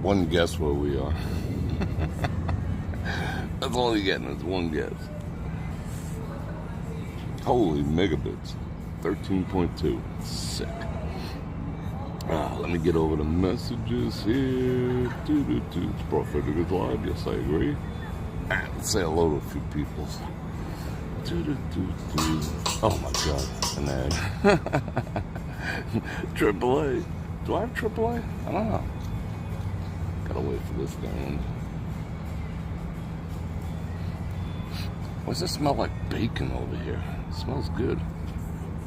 One guess where we are. That's all you're getting is one guess. Holy megabits. 13.2. Sick. Let me get over the messages here. It's Bror Fredrik is live. Yes, I agree. Let's say hello to a few people. Oh my god. And then AAA. Do I have AAA? I don't know. Gotta wait for this down. Why does it smell like bacon over here? It smells good.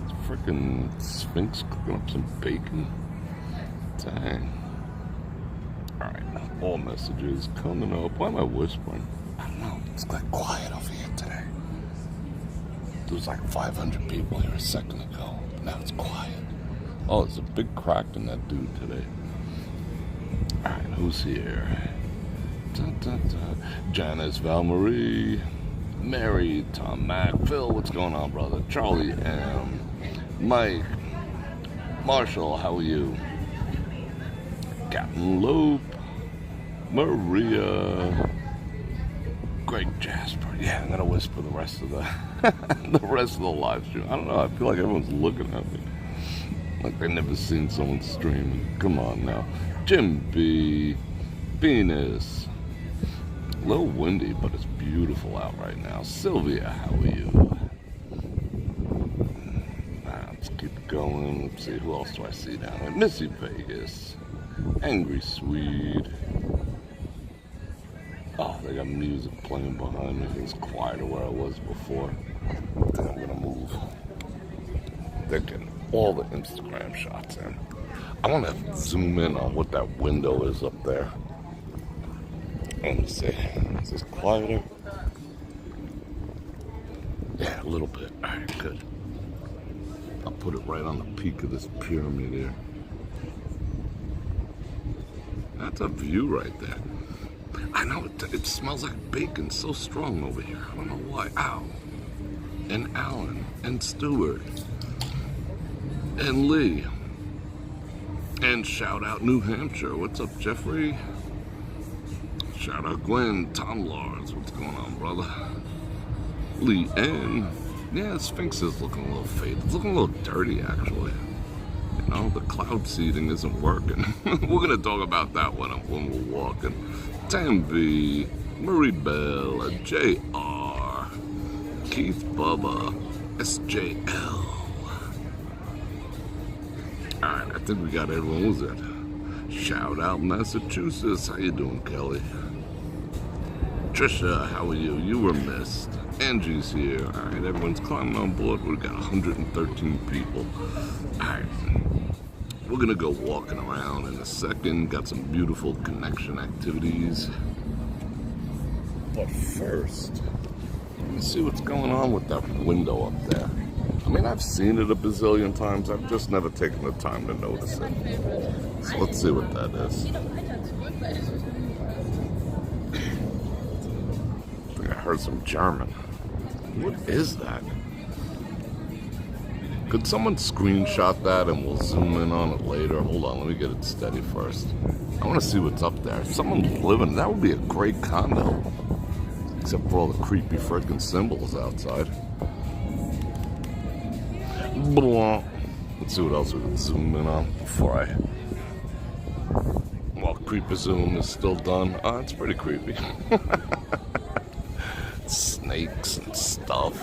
It's freaking Sphinx cooking up some bacon. Dang. Alright, all messages coming up. Why am I whispering? I don't know. It's like quiet over here today. There was like 500 people here a second ago. But now it's quiet. Oh, there's a big crack in that dude today. Alright, who's here? Janice, Val-Marie, Mary, Tom Mac, Phil, what's going on, brother? Charlie M, Mike, Marshall, how are you? Captain Loop, Maria, Greg Jasper. Yeah, I'm gonna whisper the rest of the live stream. I don't know, I feel like everyone's looking at me. Like they've never seen someone streaming. Come on now. Jim B, Venus. A little windy, but it's beautiful out right now. Sylvia, how are you? Let's keep going. Let's see, who else do I see down there? Missy Vegas. Angry Swede. Oh, they got music playing behind me. It's quieter where I was before. I think I'm gonna move. They're getting all the Instagram shots in. I want to zoom in on what that window is up there. Let me see. Is this quieter? Yeah, a little bit. Alright, good. I'll put it right on the peak of this pyramid here. That's a view right there. I know, it smells like bacon so strong over here. I don't know why. Ow. And Alan. And Stewart. And Lee. And shout out New Hampshire. What's up, Jeffrey? Shout out Gwen, Tom Lars. What's going on, brother? Lee N. Yeah, Sphinx is looking a little faded. It's looking a little dirty, actually. You know, the cloud seeding isn't working. We're going to talk about that when we're walking. Tamby, Marie Bell, JR, Keith Bubba, SJL. Alright, I think we got everyone. What was it? Shout out Massachusetts. How you doing, Kelly? Trisha, how are you? You were missed. Angie's here. Alright, everyone's climbing on board. We've got 113 people. Alright. We're gonna go walking around in a second. Got some beautiful connection activities. But first, let me see what's going on with that window up there. I mean, I've seen it a bazillion times. I've just never taken the time to notice it. So let's see what that is. I think I heard some German. What is that? Could someone screenshot that and we'll zoom in on it later? Hold on, let me get it steady first. I want to see what's up there. If someone's living, that would be a great condo. Except for all the creepy freaking symbols outside. Let's see what else we can zoom in on before while creepy zoom is still done. Oh, it's pretty creepy. Snakes and stuff.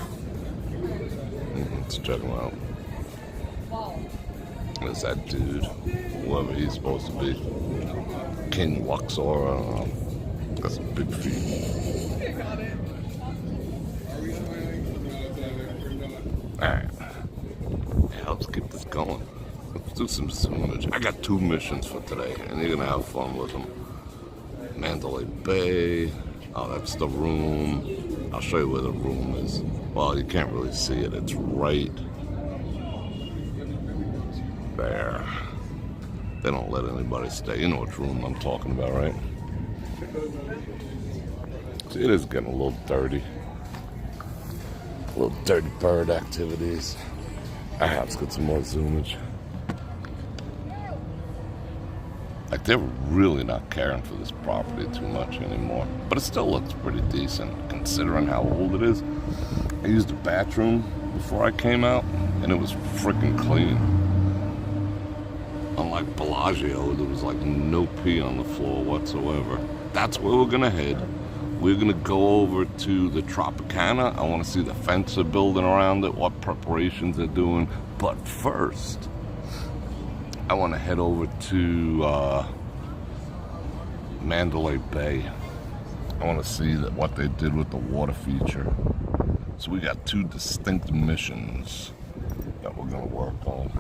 Let's check them out. There's that dude, whoever he's supposed to be. King Luxor, I don't know. Got some big feet. Alright. Yeah, let's keep this going. Let's do some zoomage. I got 2 missions for today, and you're gonna have fun with them. Mandalay Bay. Oh, that's the room. I'll show you where the room is. Well, you can't really see it. It's right there. They don't let anybody stay. You know which room I'm talking about, right? See, it is getting a little dirty. A little dirty bird activities. Alright, let's get some more zoomage. Like, they're really not caring for this property too much anymore. But it still looks pretty decent, considering how old it is. I used the bathroom before I came out, and it was freaking clean. Unlike Bellagio, there was like no pee on the floor whatsoever. That's where we're gonna head. We're gonna go over to the Tropicana. I wanna see the fence they're building around it, what preparations they're doing. But first, I wanna head over to Mandalay Bay. I wanna see what they did with the water feature. So we got 2 distinct missions that we're gonna work on.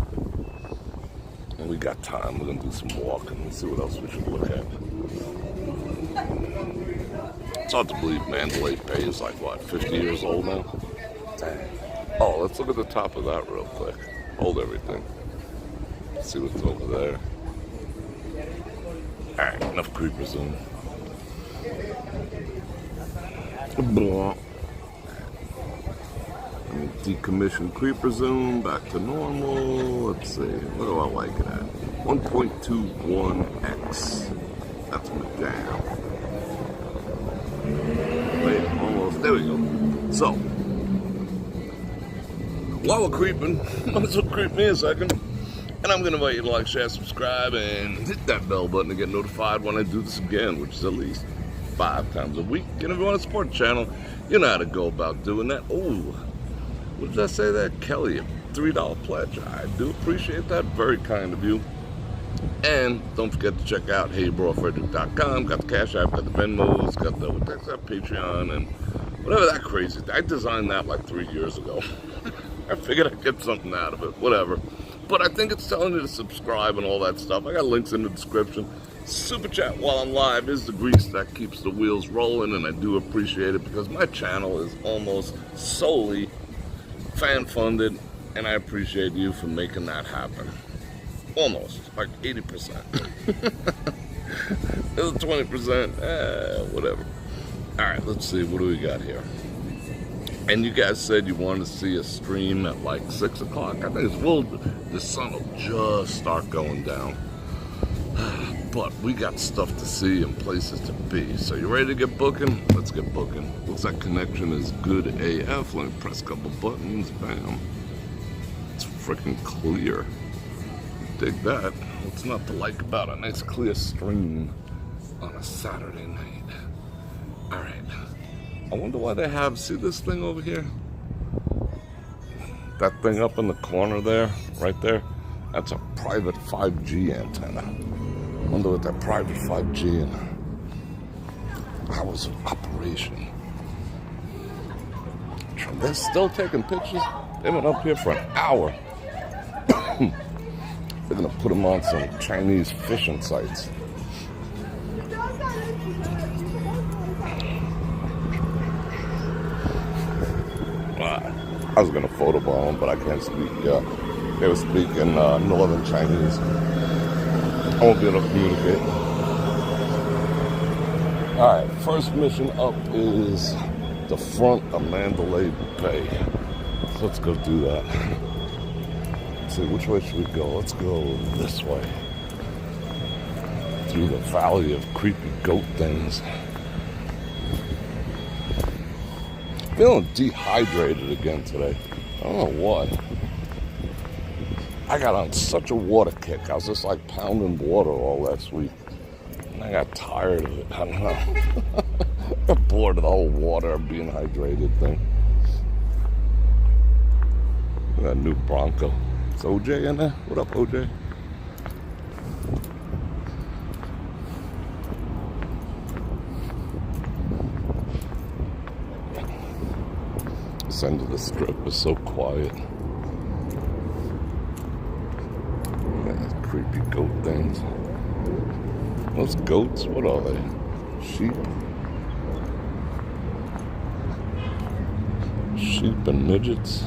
And we got time, we're gonna do some walking and see what else we should look at. It's hard to believe Mandalay Bay is like, what, 50 years old now? Dang. Oh, let's look at the top of that real quick. Hold everything. See what's over there. Alright, enough creeper zoom. Decommission creeper zoom back to normal. Let's see, what do I like it at? 1.21x. That's my down. Wait, almost. There we go. So, while we're creeping, might as well creep me a second. And I'm going to invite you to like, share, subscribe, and hit that bell button to get notified when I do this again, which is at least 5 times a week. And if you want to support the channel, you know how to go about doing that. Oh, what did I say there? Kelly, a $3 pledge. I do appreciate that. Very kind of you. And don't forget to check out HeyBrorFredrik.com. Got the Cash App, got the Venmos, got the Patreon, and whatever that crazy thing. I designed that like 3 years ago. I figured I'd get something out of it. Whatever. But I think it's telling you to subscribe and all that stuff. I got links in the description. Super chat while I'm live is the grease that keeps the wheels rolling, and I do appreciate it because my channel is almost solely fan-funded, and I appreciate you for making that happen. Almost, like 80%. It's 20%, whatever. All right, let's see, what do we got here? And you guys said you wanted to see a stream at like 6 o'clock. I think the sun will just start going down. But we got stuff to see and places to be. So you ready to get booking? Let's get booking. Looks like connection is good AF. Let me press a couple buttons. Bam. It's freaking clear. Dig that. What's not to like about a nice clear stream on a Saturday night? All right. I wonder why they have, see this thing over here? That thing up in the corner there, right there? That's a private 5G antenna. I wonder what that private 5G and hours of operation. They're still taking pictures. They went up here for an hour. They're gonna put them on some Chinese fishing sites. I was gonna photobomb them, but I can't speak. They were speaking Northern Chinese. I won't be able to communicate. All right, first mission up is the front of Mandalay Bay. So let's go do that. Let's see, which way should we go? Let's go this way. Through the valley of creepy goat things. Feeling dehydrated again today. I don't know what. I got on such a water kick. I was just like pounding water all last week. And I got tired of it. I don't know. I got bored of the whole water being hydrated thing. That new Bronco. Is OJ in there? What up, OJ? This end of the strip is so quiet. Creepy goat things. Those goats, what are they? Sheep? Sheep and midgets? Sir,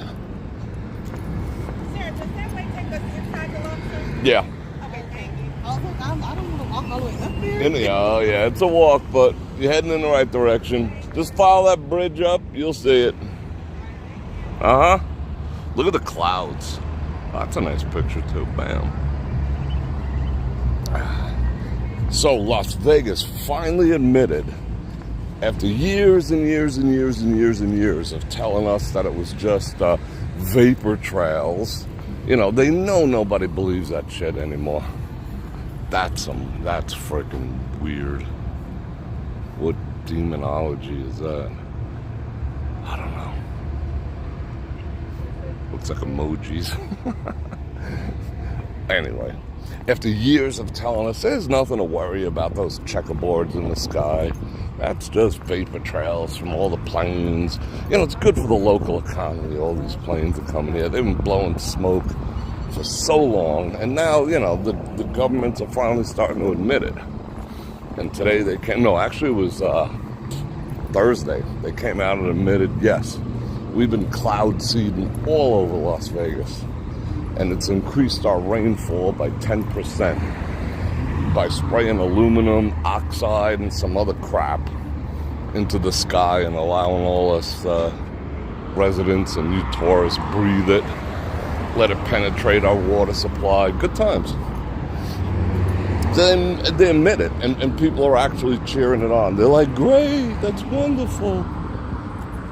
does that way take us inside the locker? Yeah. Okay, thank you. I don't want to walk all the way up there. Oh, yeah, it's a walk, but you're heading in the right direction. Just follow that bridge up, you'll see it. Uh-huh. Look at the clouds. Oh, that's a nice picture, too. Bam. So Las Vegas finally admitted, after years and years and years and years and years of telling us that it was just vapor trails, you know, they know nobody believes that shit anymore. That's freaking weird. What demonology is that? I don't know. Looks like emojis. Anyway, after years of telling us there's nothing to worry about, those checkerboards in the sky, that's just vapor trails from all the planes. You know, it's good for the local economy. All these planes are coming here. They've been blowing smoke for so long, and now, you know, the governments are finally starting to admit it. And today they came, no, actually it was Thursday, they came out and admitted, yes, we've been cloud seeding all over Las Vegas, and it's increased our rainfall by 10% by spraying aluminum oxide and some other crap into the sky and allowing all us residents and you tourists breathe it, let it penetrate our water supply. Good times. Then they admit it, and people are actually cheering it on. They're like, great, that's wonderful.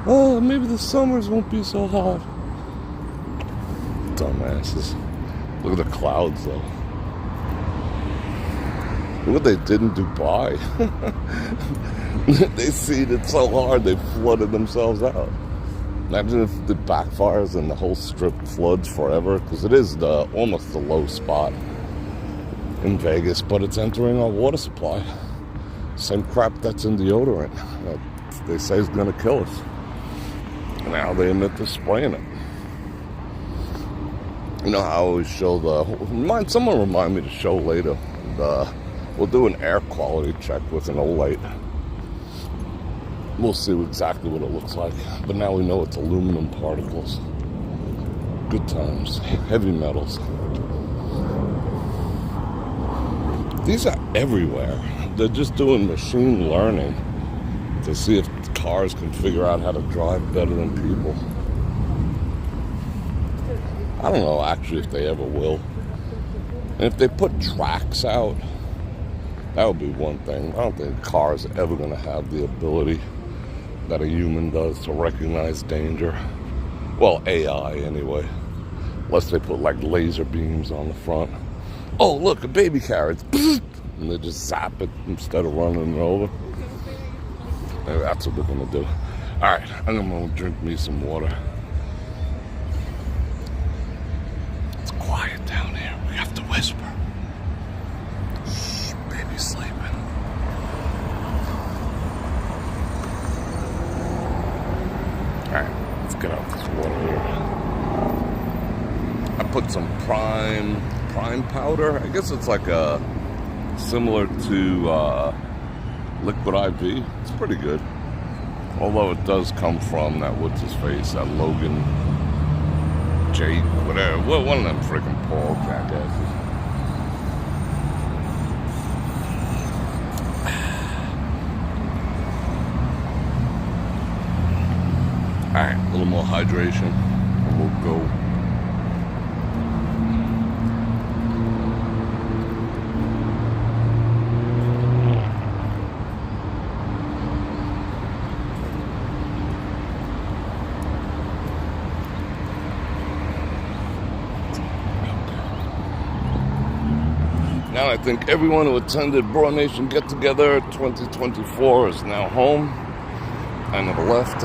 Oh, maybe the summers won't be so hot. Dumbasses. Look at the clouds, though. Look what they did in Dubai. They seeded so hard they flooded themselves out. Imagine if it backfires and the whole strip floods forever, because it is almost the low spot in Vegas, but it's entering our water supply. Same crap that's in deodorant that they say is going to kill us. And now they admit to spraying it. You know how I always show someone remind me to show later. We'll do an air quality check with an Olight. We'll see exactly what it looks like. But now we know it's aluminum particles. Good times. Heavy metals. These are everywhere. They're just doing machine learning to see if cars can figure out how to drive better than people. I don't know actually if they ever will. And if they put tracks out, that would be one thing. I don't think cars are ever going to have the ability that a human does to recognize danger. Well, AI anyway. Unless they put like laser beams on the front. Oh, look, a baby carriage. And they just zap it instead of running it over. Maybe that's what we're going to do. All right, I'm going to drink me some water. It's quiet down here. We have to whisper. Shh, baby's sleeping. All right, let's get out this water here. I put some prime powder. I guess it's like similar to liquid IV. It's pretty good. Although it does come from that, what's his face, that Logan Jake, whatever. Well, one of them freaking Paul jackasses. Alright, a little more hydration and we'll go. Now I think everyone who attended Bror Nation Get Together 2024 is now home. I never left.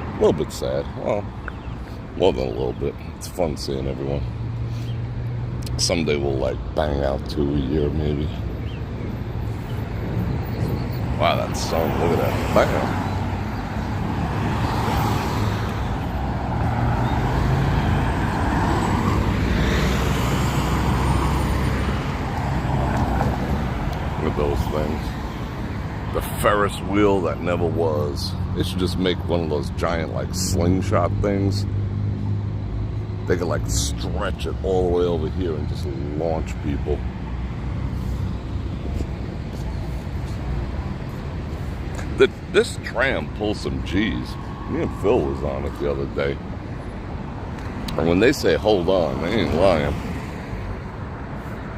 A little bit sad. Well, more than a little bit. It's fun seeing everyone. Someday we'll like bang out 2 a year maybe. Wow, that sun, look at that. Bam. Those things. The Ferris wheel that never was. They should just make one of those giant like slingshot things. They could like stretch it all the way over here and just launch people. This tram pulls some G's. Me and Phil was on it the other day. And when they say hold on, they ain't lying.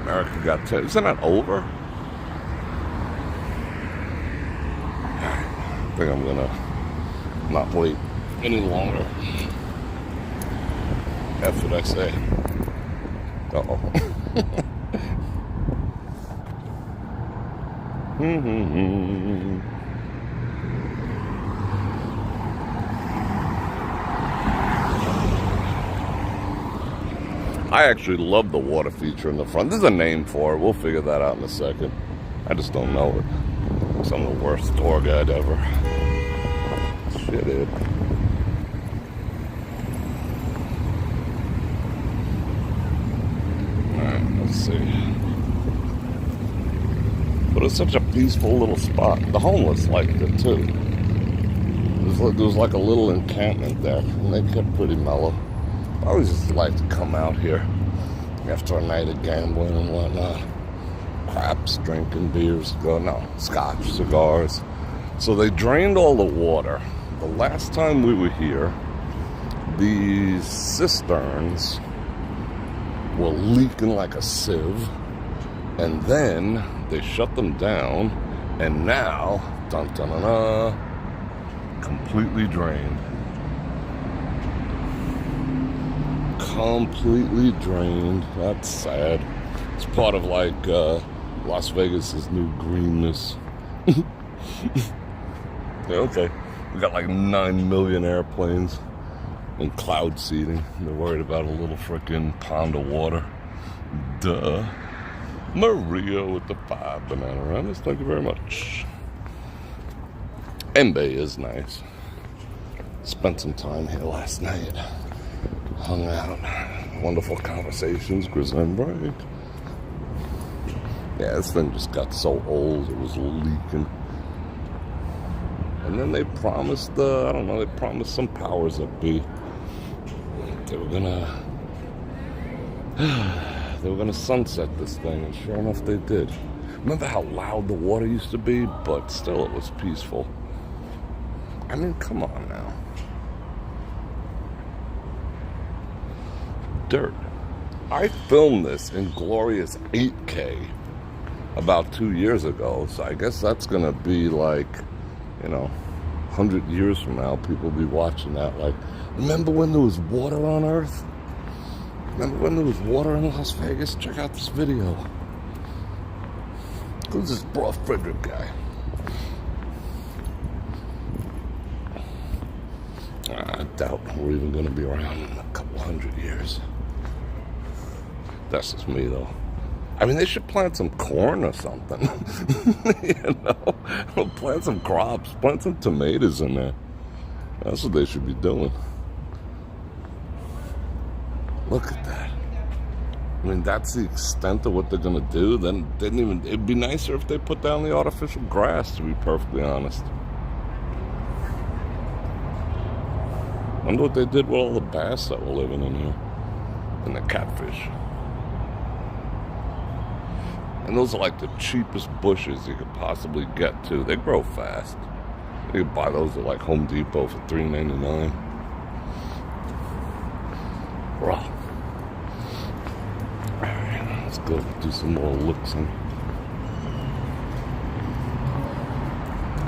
America Got Talent. Isn't that over? I think I'm gonna not wait any longer. That's what I say. Uh-oh. I actually love the water feature in the front. There's a name for it. We'll figure that out in a second. I just don't know it. I'm the worst tour guide ever. Shit, it. Alright, let's see. But it's such a peaceful little spot. The homeless liked it too. There was like a little encampment there, and they kept pretty mellow. I always just like to come out here after a night of gambling and whatnot. Craps, drinking, beers, scotch, cigars. So they drained all the water. The last time we were here, these cisterns were leaking like a sieve, and then they shut them down, and now, completely drained. Completely drained. That's sad. It's part of like Las Vegas's new greenness. Yeah, okay. We got like 9 million airplanes and cloud seeding. They're worried about a little frickin' pond of water. Duh. Maria with the 5 banana runners. Thank you very much. Embe is nice. Spent some time here last night. Hung out. Wonderful conversations. Grizzly and break. Yeah, this thing just got so old. It was leaking. And then they promised, they promised some powers that be. They were gonna sunset this thing, and sure enough they did. Remember how loud the water used to be? But still, it was peaceful. I mean, come on now. Dirt. I filmed this in glorious 8K about 2 years ago, so I guess that's gonna be like, 100 years from now, people will be watching that like, remember when there was water on Earth? Remember when there was water in Las Vegas? Check out this video. Who's this Bror Fredrik guy? I doubt we're even going to be around in a couple 100 years. That's just me, though. I mean, they should plant some corn or something. Plant some crops. Plant some tomatoes in there. That's what they should be doing. Look at that. I mean, that's the extent of what they're going to do. Then it'd be nicer if they put down the artificial grass, to be perfectly honest. Wonder what they did with all the bass that were living in here. And the catfish. And those are like the cheapest bushes you could possibly get to. They grow fast. You can buy those at like Home Depot for $3.99. Raw. Alright, let's go do some more looks.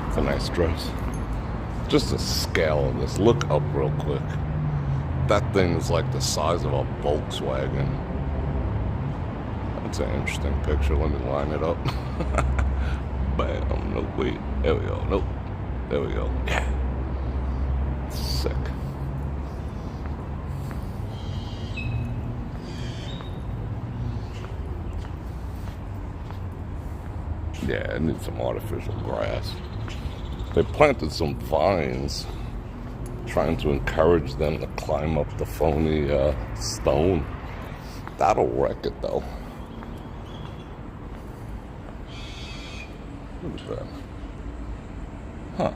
It's a nice dress. Just the scale of this. Look up real quick. That thing is like the size of a Volkswagen. That's an interesting picture. Let me line it up. Bam. No, wait. There we go. Nope. There we go. Yeah. Sick. Yeah, it needs some artificial grass. They planted some vines, trying to encourage them to climb up the phony stone. That'll wreck it, though. Look at that. Huh.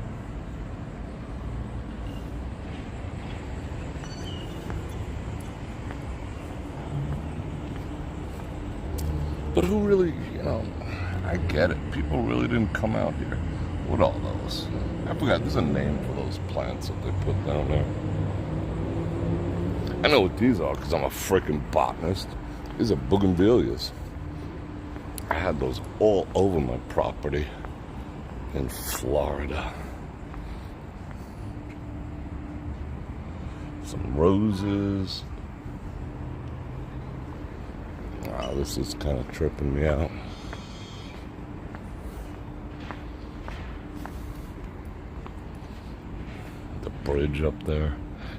But who really, I get it. People really didn't come out here with all those. I forgot, there's a name for those plants that they put down there. I know what these are because I'm a freaking botanist. These are bougainvilleas. I had those all over my property in Florida. Some roses. Wow, this is kind of tripping me out. The bridge up there.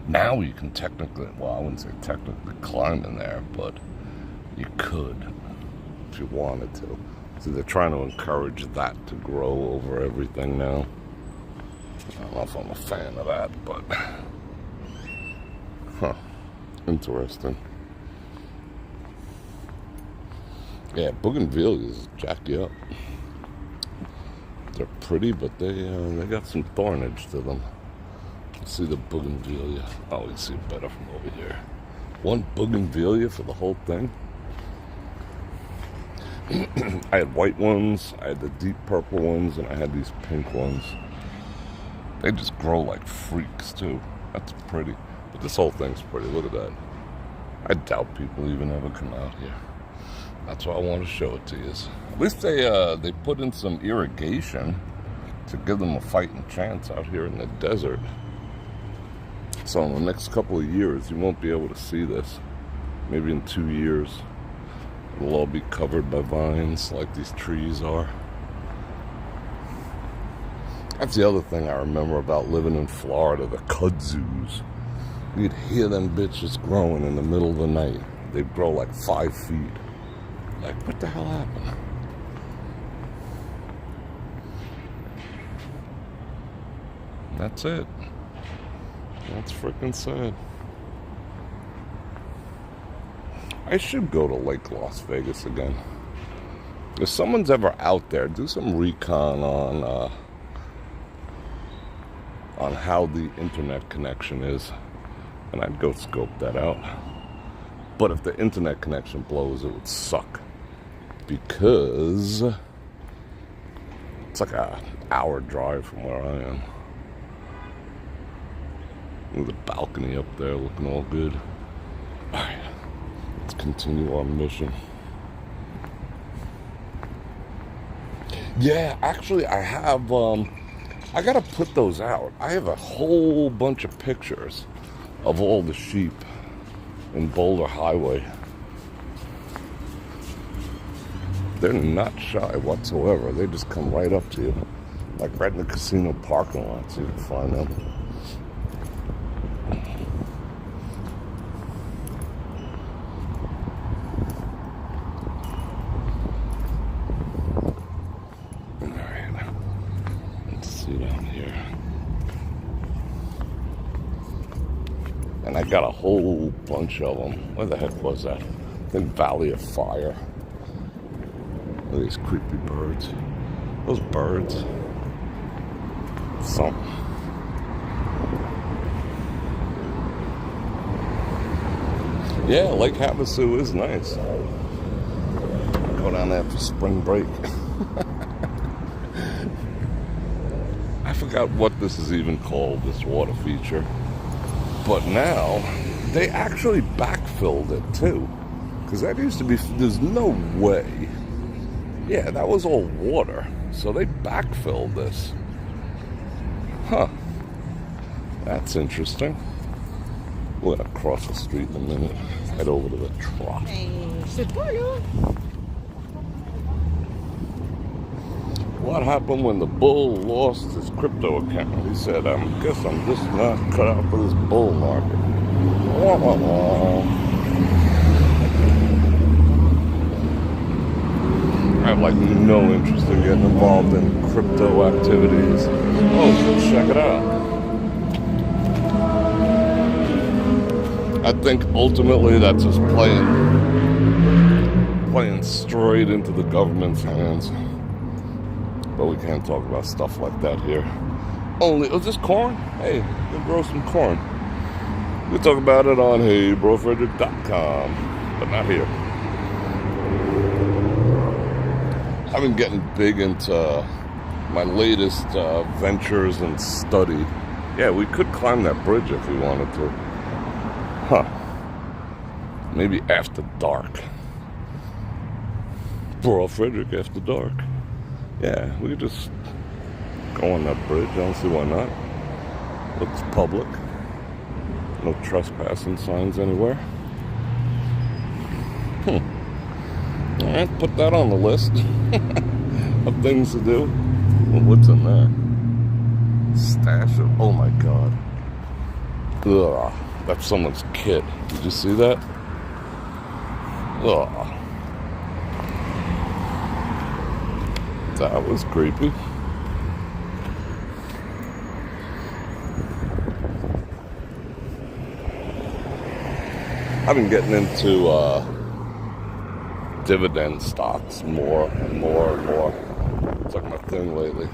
Now you can technically, well, I wouldn't say technically climb in there, but you could if you wanted to. So they're trying to encourage that to grow over everything now. I don't know if I'm a fan of that, but interesting. Yeah, bougainvilleas jack you up. They're pretty, but they got some thornage to them. See the bougainvillea. Oh, you see it better from over here. One bougainvillea for the whole thing. I had white ones, I had the deep purple ones, and I had these pink ones. They just grow like freaks too. That's pretty. But this whole thing's pretty. Look at that. I doubt people even ever come out here. That's why I want to show it to you. At least they put in some irrigation to give them a fighting chance out here in the desert. So in the next couple of years, you won't be able to see this. Maybe in 2 years, it'll all be covered by vines like these trees are. That's the other thing I remember about living in Florida, the kudzus. You'd hear them bitches growing in the middle of the night. They'd grow like 5 feet. Like, what the hell happened? That's it. That's freaking sad. I should go to Lake Las Vegas again. If someone's ever out there, do some recon on how the internet connection is, and I'd go scope that out. But if the internet connection blows, it would suck, because it's like an hour drive from where I am. There's a balcony up there looking all good. Alright, let's continue our mission. Yeah, actually I have, I gotta put those out. I have a whole bunch of pictures of all the sheep in Boulder Highway. They're not shy whatsoever. They just come right up to you. Like right in the casino parking lot, so you can find them. And I got a whole bunch of them. Where the heck was that? I think Valley of Fire. Look at these creepy birds. Those birds. Something. Yeah, Lake Havasu is nice. Go down there for spring break. I forgot what this is even called, this water feature. But now, they actually backfilled it too. Because that used to be, there's no way. Yeah, that was all water. So they backfilled this. Huh. That's interesting. We're going to cross the street in a minute. Head over to the Trop. What happened when the bull lost his crypto account? He said, I guess I'm just not cut out for this bull market. I have like no interest in getting involved in crypto activities. Oh, check it out. I think ultimately that's just playing straight into the government's hands. But we can't talk about stuff like that here. Only, oh, is this corn? Hey, we'll grow some corn. We'll talk about it on brorfredrik.com, but not here. I've been getting big into my latest ventures and study. Yeah, we could climb that bridge if we wanted to. Huh. Maybe after dark. Bror Fredrik after dark. Yeah, we could just go on that bridge. I don't see why not. Looks public. No trespassing signs anywhere. Alright, put that on the list of things to do. Well, what's in there? Stash of, oh my god. Ugh, that's someone's kid. Did you see that? Ugh. That was creepy. I've been getting into dividend stocks more and more and more. It's like my thing lately.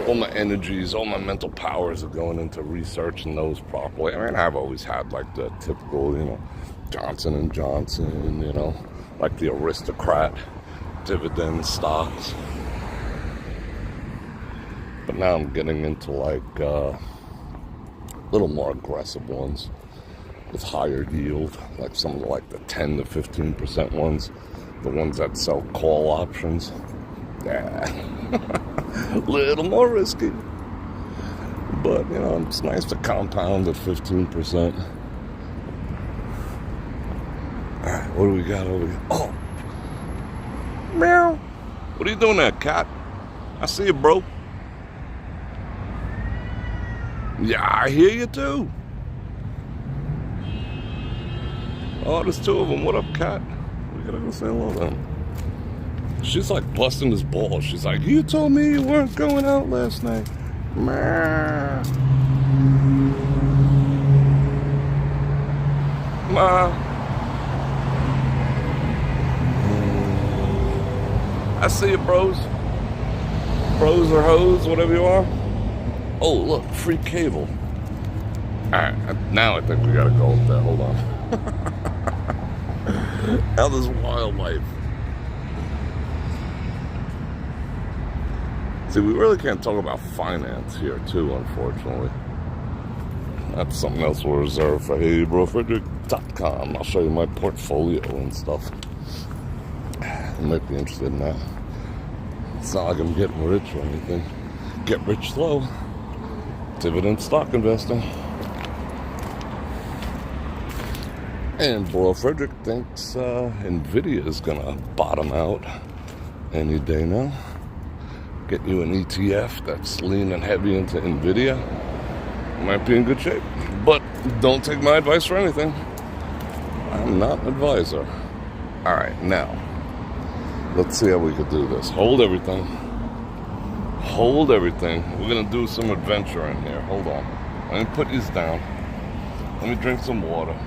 All my energies, all my mental powers are going into researching those properly. I mean, I've always had like the typical, Johnson & Johnson, like the aristocrat dividend stocks. But now I'm getting into like little more aggressive ones with higher yield, like some of the 10 to 15% ones, the ones that sell call options. Yeah, a little more risky, but it's nice to compound at 15%. All right, what do we got over here? Oh, meow! What are you doing there, cat? I see you, bro. Yeah, I hear you too. Oh, there's two of them. What up, cat? We gotta go say hello to them. She's like busting his balls. She's like, you told me you weren't going out last night. Ma. I see you, bros. Bros or hoes, whatever you are. Oh, look, free cable. Alright, now I think we gotta go up there. Hold on. Now there's wildlife. See, we really can't talk about finance here, too, unfortunately. That's something else we'll reserve for brorfredrik.com. I'll show you my portfolio and stuff. You might be interested in that. It's not like I'm getting rich or anything. Get rich slow. Dividend stock investing. And Bror Fredrik thinks Nvidia is going to bottom out any day now. Get you an ETF that's leaning heavy into Nvidia. Might be in good shape. But don't take my advice for anything. I'm not an advisor. Alright, now, let's see how we could do this. Hold everything. Hold everything. We're going to do some adventure in here. Hold on. Let me put these down. Let me drink some water.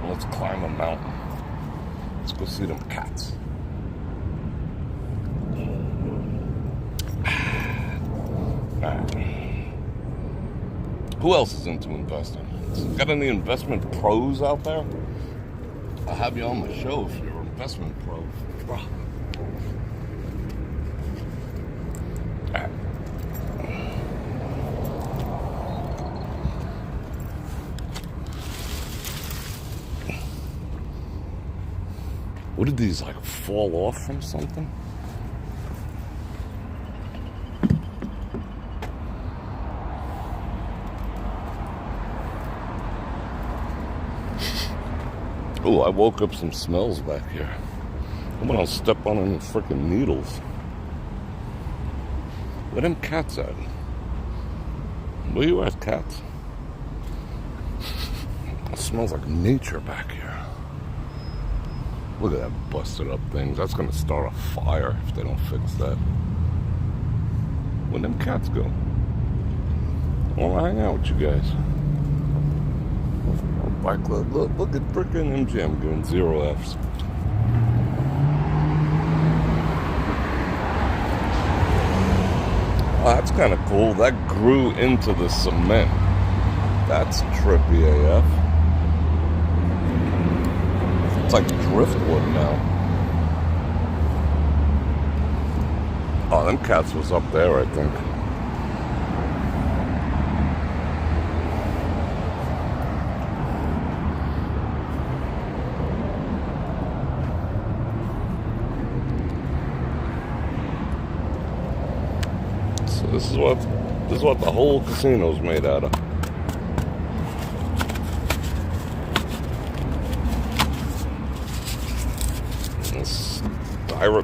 Let's climb a mountain. Let's go see them cats. Alright. Who else is into investing? Got any investment pros out there? I'll have you on my show if you're an investment pro. Alright. What did these fall off from something? Oh, I woke up some smells back here. I'm gonna step on any freaking needles. Where them cats at? Where you at, cats? It smells like nature back here. Look at that busted up things. That's gonna start a fire if they don't fix that. Where'd them cats go? I wanna hang out with you guys. Bike club. Look at frickin' MGM giving 0 Fs. Oh, that's kind of cool. That grew into the cement. That's trippy AF. It's like driftwood now. Oh, them cats was up there, I think. this is what the whole casino's made out of.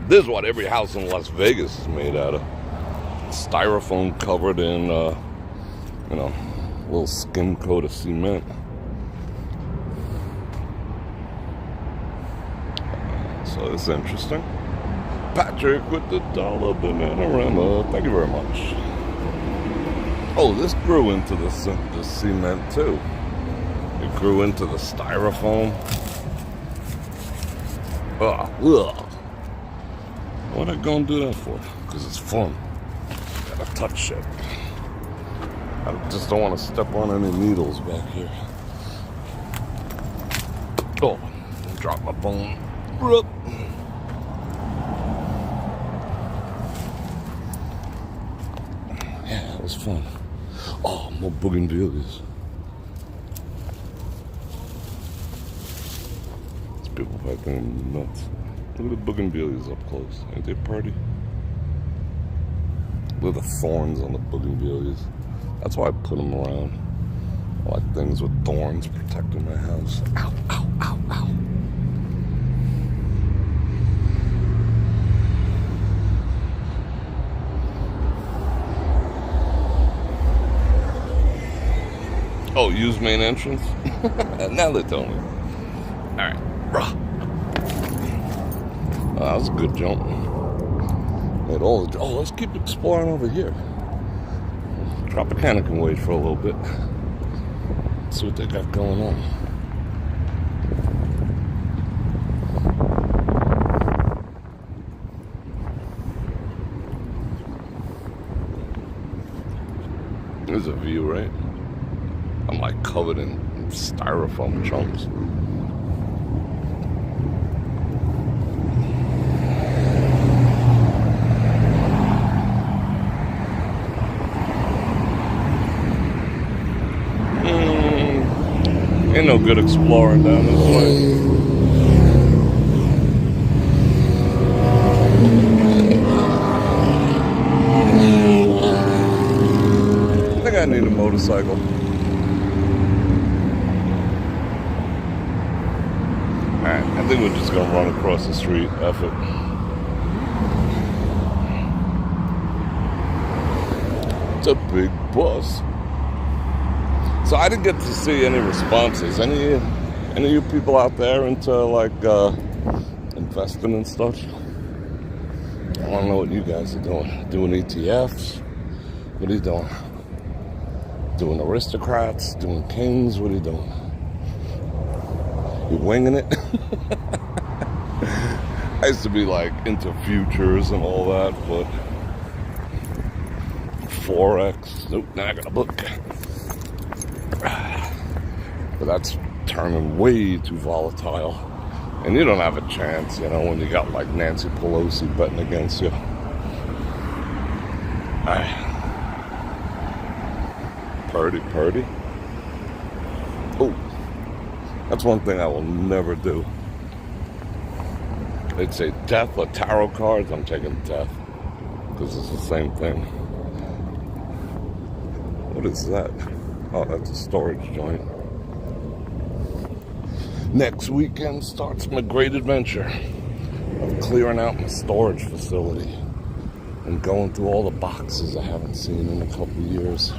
This is what every house in Las Vegas is made out of. Styrofoam covered in, a little skim coat of cement. So it's interesting. Patrick with the dollar bananarama. Thank you very much. Oh, this grew into the cement too. It grew into the styrofoam. Ugh. What am I gonna do that for? Because it's fun. Gotta touch shit. I just don't want to step on any needles back here. Oh, drop my phone. Yeah, it was fun. Oh, more bougainvilleas. These people back there are nuts. Look at the bougainvilleas up close. Ain't they pretty? Look at the thorns on the bougainvilleas. That's why I put them around. I like things with thorns protecting my house. Ow, ow, ow, ow. Oh, use main entrance? Now they tell me. Alright, bruh. Oh, that was a good jump. Made all the, let's keep exploring over here. Tropicana can wait for a little bit. See what they got going on. There's a view, right? I'm like covered in styrofoam chunks. Ain't no good exploring down this way. I think I need a motorcycle. Alright, I think we're just gonna run across the street. F it. It's a big bus. So I didn't get to see any responses. Any of you people out there into like investing and stuff? I want to know what you guys are doing. Doing ETFs? What are you doing? Doing aristocrats? Doing kings? What are you doing? You winging it? I used to be like into futures and all that, but Forex. Nope, now I got a book. But that's turning way too volatile. And you don't have a chance, when you got like Nancy Pelosi betting against you. Purdy. Oh, that's one thing I will never do. They'd say death or tarot cards. I'm taking death. Because it's the same thing. What is that? Oh, that's a storage joint. Next weekend starts my great adventure of clearing out my storage facility and going through all the boxes I haven't seen in a couple of years.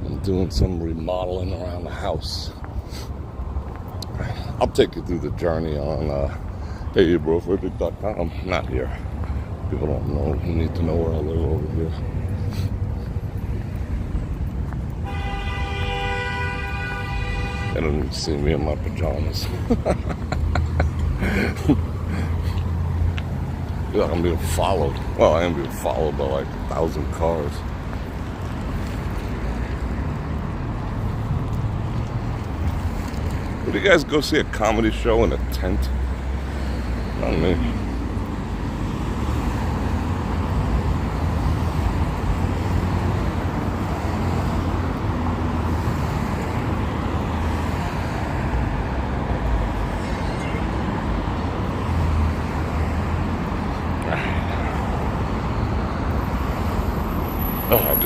And doing some remodeling around the house. I'll take you through the journey on brorfredrik.com. Not here. People don't know. You need to know where I live over here. They don't even see me in my pajamas. Feel like I'm being followed. Well, I am being followed by like 1,000 cars. Would you guys go see a comedy show in a tent? Not me.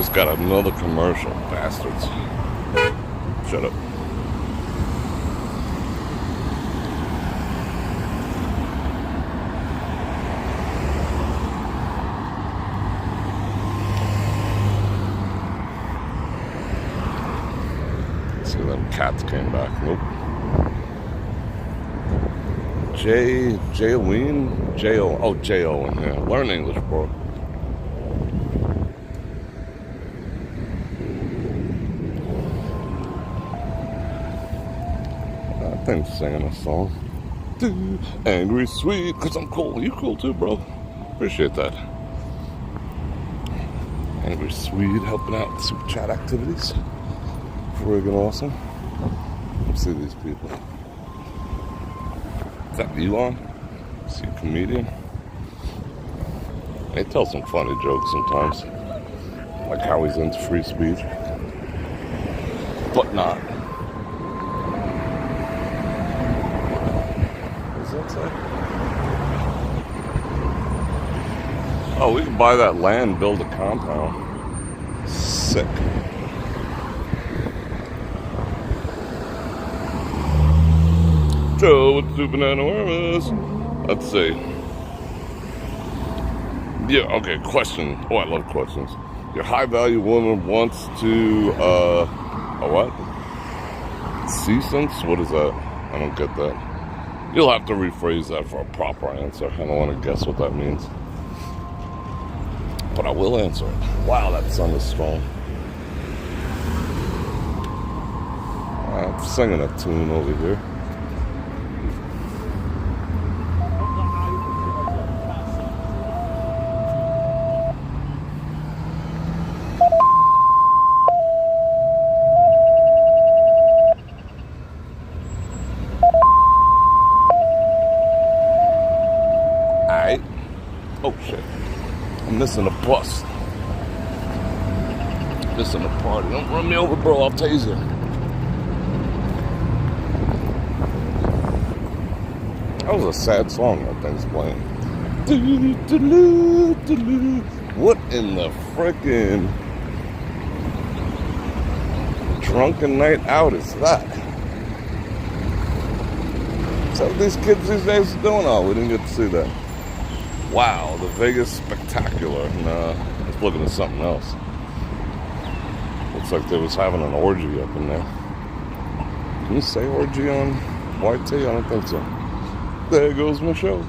just got another commercial, bastards. Shut up. See, them cats came back. Nope. J-O-N, yeah. Learn English, bro. That thing's singing a song. Angry Sweet, because I'm cool. You cool too, bro. Appreciate that. Angry Sweet helping out with super chat activities. Friggin' awesome. Let's see these people. Is that Elon? Is he a comedian? They tell some funny jokes sometimes. Like how he's into free speech. But not. What does that say? Oh, we can buy that land, build a compound. Sick. Joe with two banana worms. Let's see. Yeah, okay, question. Oh, I love questions. Your high value woman wants to, a what? Ceasance? What is that? I don't get that. You'll have to rephrase that for a proper answer. I don't want to guess what that means. But I will answer it. Wow, that sun is strong. I'm singing a tune over here. Oh shit. I'm missing a bus. Missing a party. Don't run me over, bro. I'll tase you. That was a sad song that thing's playing. What in the frickin' drunken night out is that? So these kids these days are doing? Oh, we didn't get to see that. Wow, the Vegas Spectacular. Nah, I was looking at something else. Looks like they was having an orgy up in there. Can you say orgy on YT? I don't think so. There goes my show.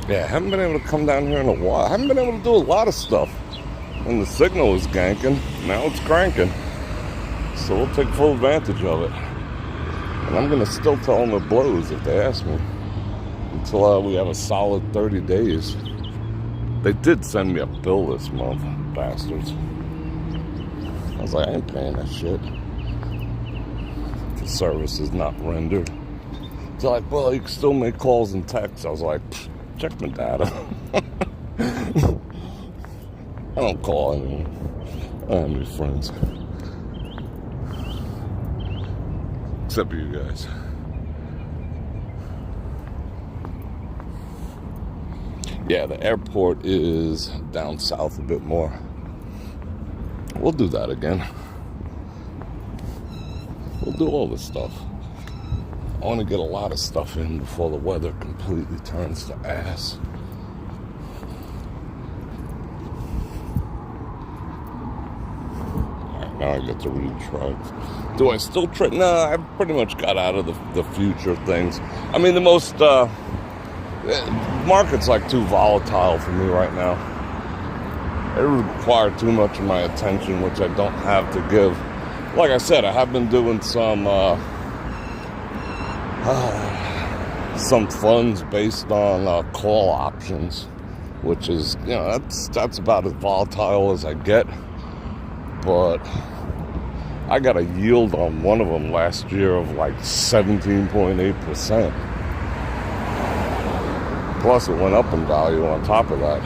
Yeah, I haven't been able to come down here in a while. I haven't been able to do a lot of stuff. When the signal was ganking, now it's cranking. So we'll take full advantage of it. And I'm going to still tell them it blows if they ask me. Until we have a solid 30 days. They did send me a bill this month, bastards. I was like, I ain't paying that shit. The service is not rendered. They're like, well, you can still make calls and texts. I was like, check my data. I don't call anyone. I don't have any friends. Except for you guys. Yeah, the airport is down south a bit more. We'll do that again. We'll do all this stuff. I want to get a lot of stuff in before the weather completely turns to ass. Alright, now I get to read trucks. Do I still trade? No, I've pretty much got out of the future things. I mean, the most, market's like too volatile for me right now. It requires too much of my attention, which I don't have to give. Like I said, I have been doing some funds based on call options, which is, you know, that's about as volatile as I get. But I got a yield on one of them last year of like 17.8%. Plus it went up in value on top of that.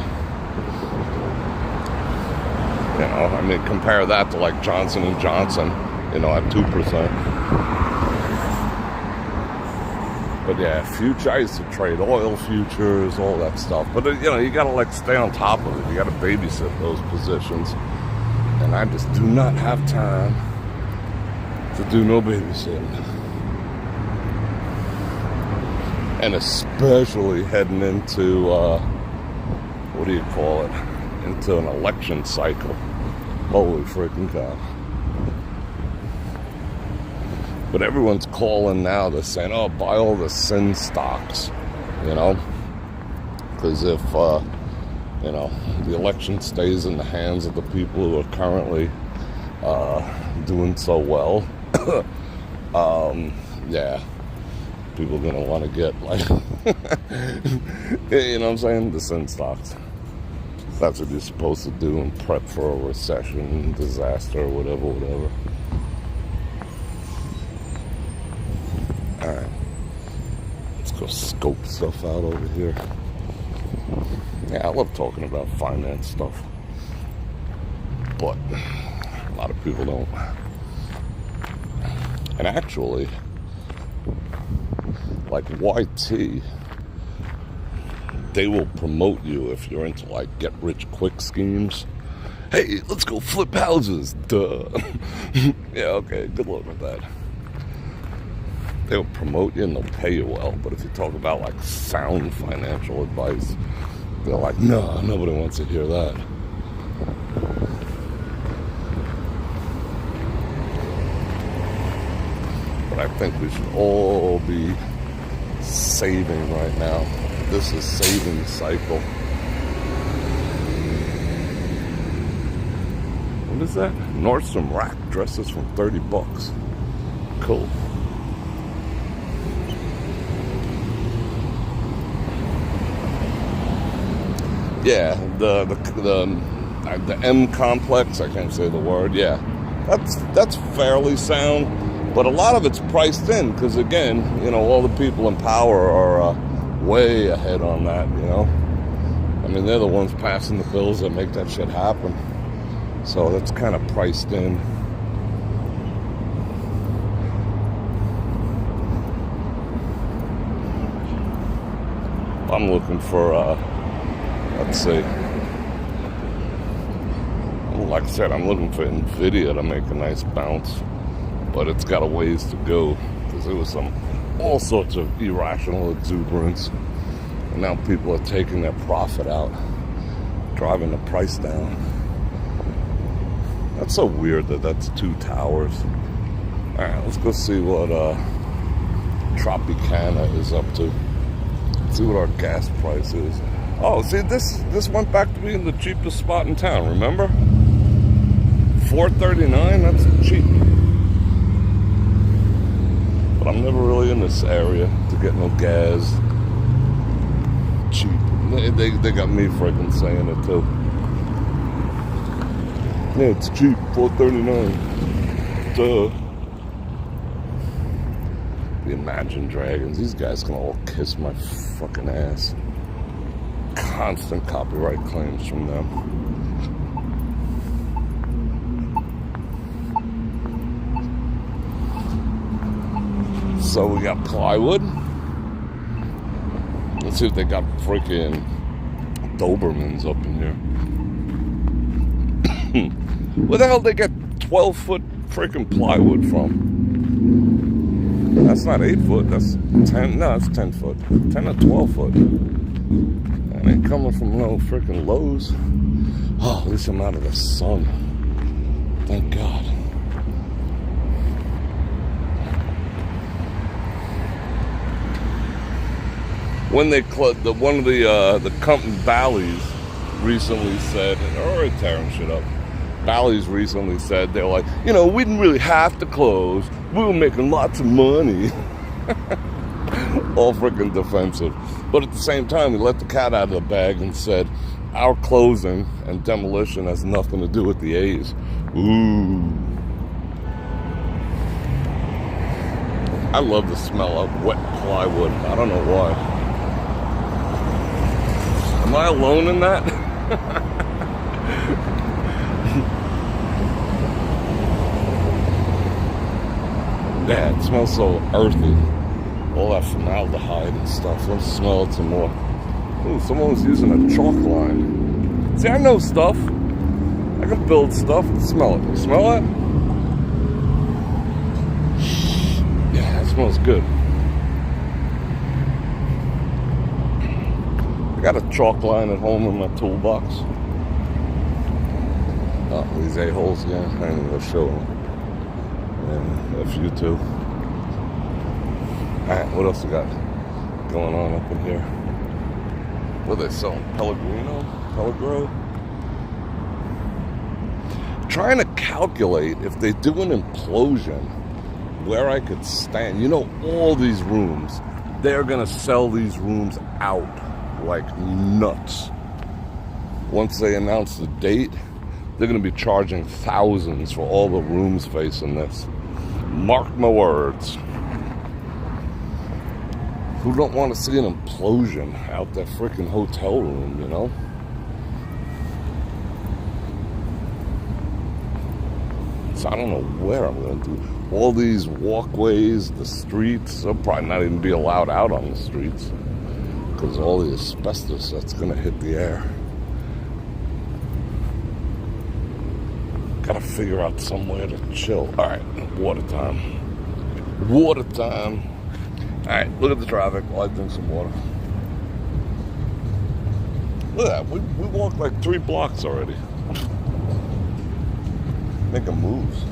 You know, I mean, compare that to like Johnson & Johnson, you know, at 2%. But yeah, future. I used to trade oil futures, all that stuff. But you know, you gotta like stay on top of it. You gotta babysit those positions, and I just do not have time to do no babysitting. And especially heading into what do you call it? Into an election cycle. Holy freaking cow! But everyone's calling now. They're saying, oh, buy all the sin stocks, you know? Because if, you know, the election stays in the hands of the people who are currently doing so well, yeah, people are going to want to get, like, you know what I'm saying? The sin stocks. That's what you're supposed to do and prep for a recession, disaster, whatever. Alright, let's go scope stuff out over here. Yeah, I love talking about finance stuff, but a lot of people don't. And actually, like YT, they will promote you if you're into like get rich quick schemes. Hey, let's go flip houses, duh. Yeah, okay, good luck with that. They'll promote you and they'll pay you well, but if you talk about like sound financial advice, they're like, no, nobody wants to hear that. But I think we should all be saving right now. This is saving cycle. What is that? Nordstrom Rack dresses from $30. Cool. Yeah, the M complex, I can't say the word, yeah. That's fairly sound, but a lot of it's priced in, because again, you know, all the people in power are way ahead on that, you know. I mean, they're the ones passing the bills that make that shit happen. So that's kind of priced in. I'm looking for, let's see. Like I said, I'm looking for NVIDIA to make a nice bounce, but it's got a ways to go, because there was all sorts of irrational exuberance, and now people are taking their profit out, driving the price down. That's so weird that that's two towers. All right, let's go see what Tropicana is up to. Let's see what our gas price is. Oh, see, this went back to being the cheapest spot in town, remember? $4.39, that's cheap. But I'm never really in this area to get no gas. Cheap. They got me freaking saying it too. Yeah, it's cheap, $4.39. Duh. The Imagine Dragons, these guys can all kiss my fucking ass. Constant copyright claims from them. So we got plywood. Let's see if they got freaking Dobermans up in here. Where the hell did they get 12-foot freaking plywood from? That's not 8 foot, that's 10, no, that's 10 foot. 10 or 12 foot. That ain't coming from no freaking Lowe's. Oh, at least I'm out of the sun. Thank God. When they one of the company Bally's recently said, and they're already tearing shit up. Bally's recently said, they're like, you know, we didn't really have to close. We were making lots of money. All freaking defensive. But at the same time, we let the cat out of the bag and said, our closing and demolition has nothing to do with the A's. Ooh. I love the smell of wet plywood. I don't know why. Am I alone in that? Yeah, it smells so earthy. all that formaldehyde and stuff. Let's smell it some more. Ooh, someone was using a chalk line. See, I know stuff. I can build stuff. Smell it. You smell that? Yeah, it smells good. I got a chalk line at home in my toolbox. Oh, these a-holes again. I ain't gonna show them. And a few too. Alright, what else we got going on up in here? What are they selling? Pellegrino? Trying to calculate if they do an implosion where I could stand. You know, all these rooms, they're gonna sell these rooms out like nuts. Once they announce the date, they're gonna be charging thousands for all the rooms facing this. Mark my words. Who don't want to see an implosion out that freaking hotel room, you know? So I don't know where I'm going to do. All these walkways, the streets, they'll probably not even be allowed out on the streets because all the asbestos that's going to hit the air. Got to figure out somewhere to chill. All right, water time. Water time. All right, look at the traffic while I drink some water. Look at that. We walked like 3 blocks already. Making moves.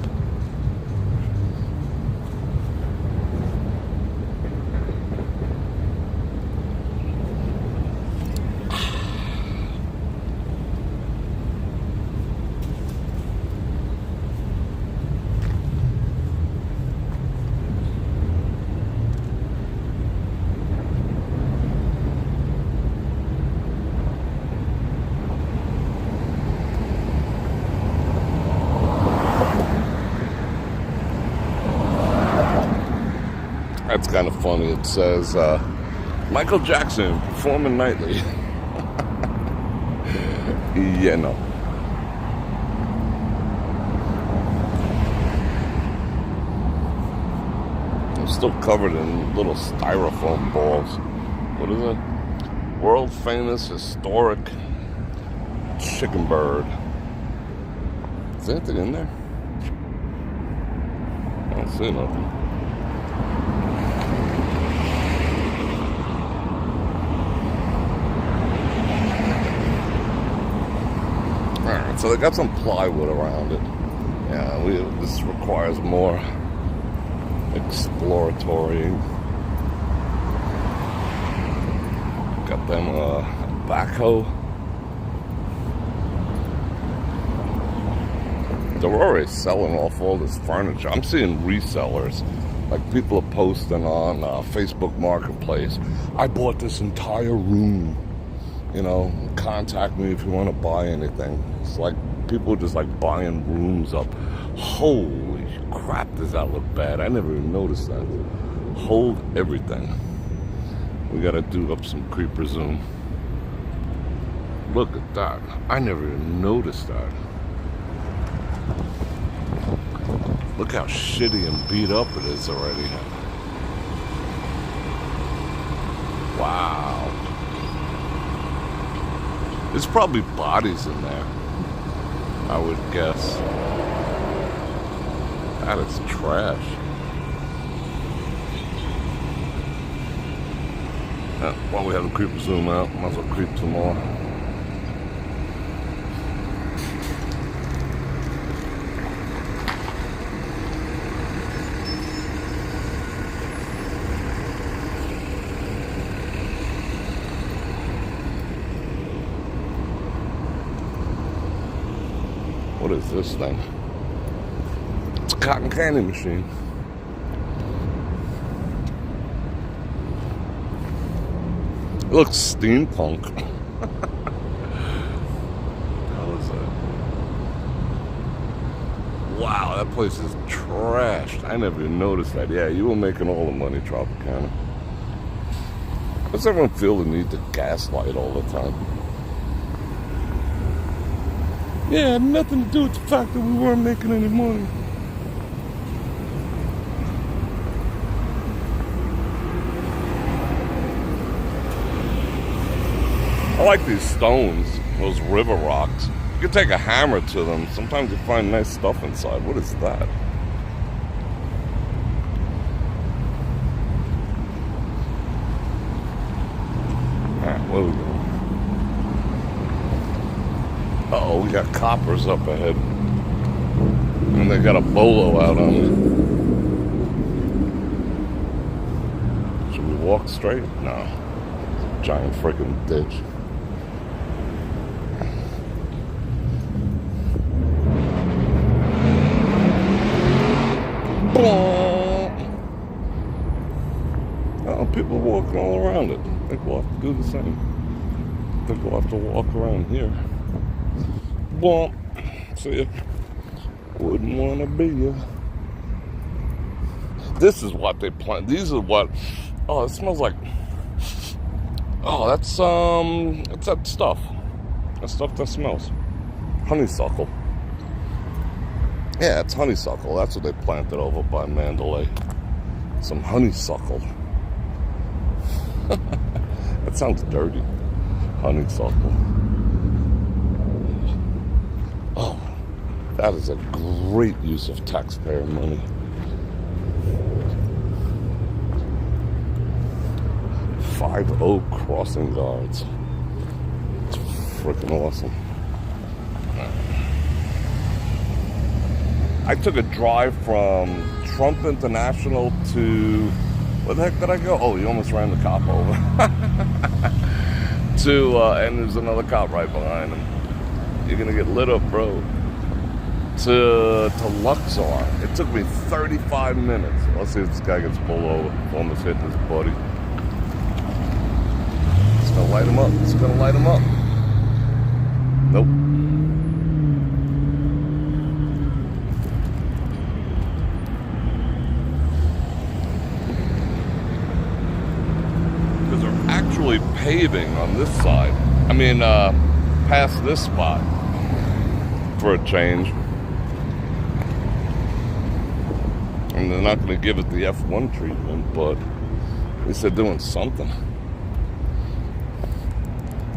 That's kind of funny. It says, Michael Jackson performing nightly. Yeah, no. I'm still covered in little styrofoam balls. What is it? World famous historic chicken bird. Is there anything in there? I don't see nothing. So they got some plywood around it. Yeah, this requires more exploratory. Got them backhoe. They're already selling off all this furniture. I'm seeing resellers. Like people are posting on Facebook Marketplace. I bought this entire room. You know, contact me if you want to buy anything. It's like people just like buying rooms up. Holy crap, does that look bad? I never even noticed that. Hold everything. We got to do up some creeper zoom. Look at that. I never even noticed that. Look how shitty and beat up it is already. Wow. There's probably bodies in there, I would guess. That is trash. While we have the creeper zoom out, might as well creep some more. What is this thing? It's a cotton candy machine. It looks steampunk. How is that? Wow, that place is trashed. I never even noticed that. Yeah, you were making all the money, Tropicana. Does everyone feel the need to gaslight all the time? Yeah, it had nothing to do with the fact that we weren't making any money. I like these stones, those river rocks. You can take a hammer to them. Sometimes you find nice stuff inside. What is that? Alright, where we going? Uh-oh, we got coppers up ahead. And they got a bolo out on it. Should we walk straight? No. Giant freaking ditch. Oh, people walking all around it. I think we'll have to do the same. I think we'll have to walk around here. See ya. Wouldn't want to be you. This is what they plant. These are what. Oh, it smells like. Oh, that's that stuff. That stuff that smells. Honeysuckle. Yeah, it's honeysuckle. That's what they planted over by Mandalay. Some honeysuckle. That sounds dirty. Honeysuckle. Oh, that is a great use of taxpayer money. Five Oak Crossing Guards. It's freaking awesome. I took a drive from Trump International to, where the heck did I go? Oh, you almost ran the cop over. And there's another cop right behind him. You're gonna get lit up, bro. To Luxor. It took me 35 minutes. Let's see if this guy gets pulled over. Almost hit his buddy. It's gonna light him up. It's gonna light him up. Nope. Because they're actually paving on this side. I mean, past this spot. For a change. And they're not going to give it the F1 treatment, but at least they're doing something.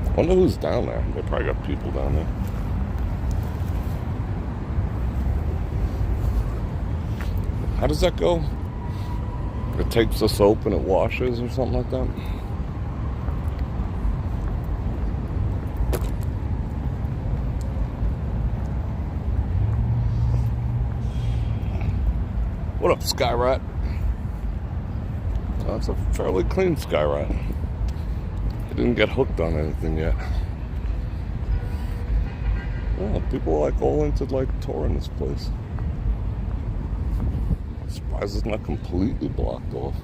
I wonder who's down there. They probably got people down there. How does that go? It takes the soap and it washes or something like that? What up, Skyrat? Oh, it's a fairly clean Skyrat. It didn't get hooked on anything yet. Oh, people are like all into like touring this place. I'm surprised it's not completely blocked off.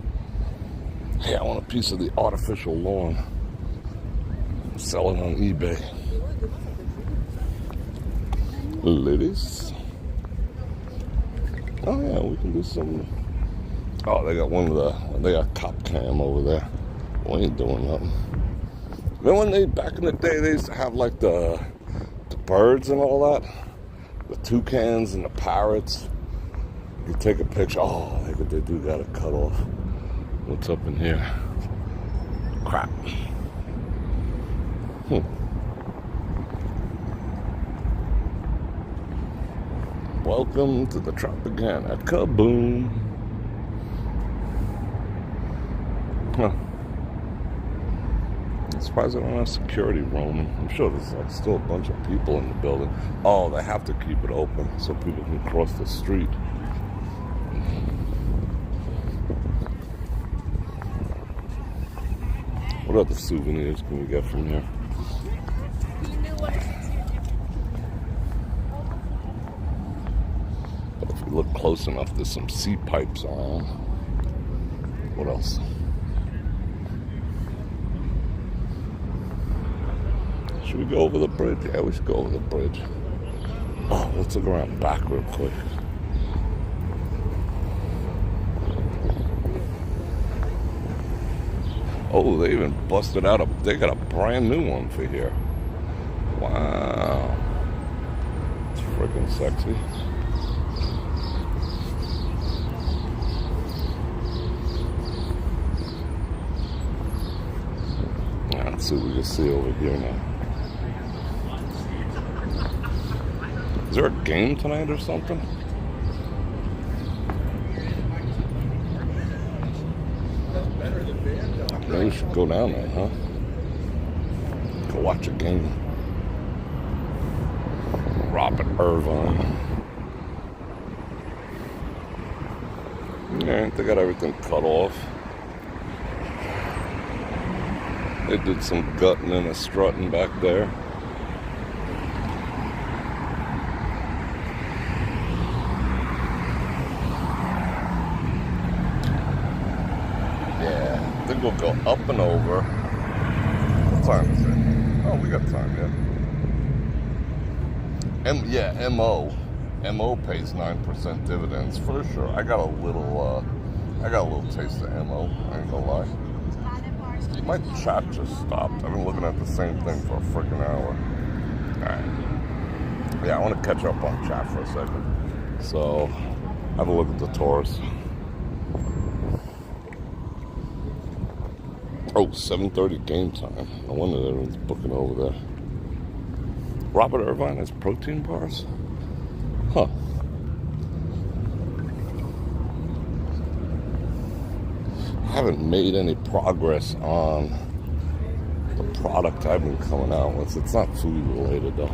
Hey, I want a piece of the artificial lawn. Sell it on eBay. Ladies. Oh yeah, we can do some. Oh, they got they got cop cam over there. We ain't doing nothing. Remember when back in the day, they used to have like the birds and all that? The toucans and the parrots. You take a picture. Oh, they do got it cut off. What's up in here? Crap. Welcome to the Tropicana. Kaboom. Huh. I'm surprised I don't have security roaming. I'm sure there's like still a bunch of people in the building. Oh, they have to keep it open so people can cross the street. What other souvenirs can we get from here? If we look close enough, there's some sea pipes around. What else? Should we go over the bridge? Yeah, we should go over the bridge. Oh, let's look around back real quick. Oh, they even busted out they got a brand new one for here. Wow. It's freaking sexy. see what we can see over here now. Is there a game tonight or something? Maybe we should go down there, huh? Go watch a game. Robert Irvine. Yeah, they got everything cut off. They did some gutting and a strutting back there. Yeah, I think we'll go up and over. What time is it? Oh, we got time, yeah. MO. MO pays 9% dividends for sure. I got a little taste of MO, I ain't gonna lie. My chat just stopped. I've been looking at the same thing for a freaking hour. Alright. Yeah, I want to catch up on chat for a second. So, have a look at the tours. Oh, 7:30 game time. No wonder everyone's booking over there. Robert Irvine has protein bars? Huh. I haven't made any progress on the product I've been coming out with. It's not food related though.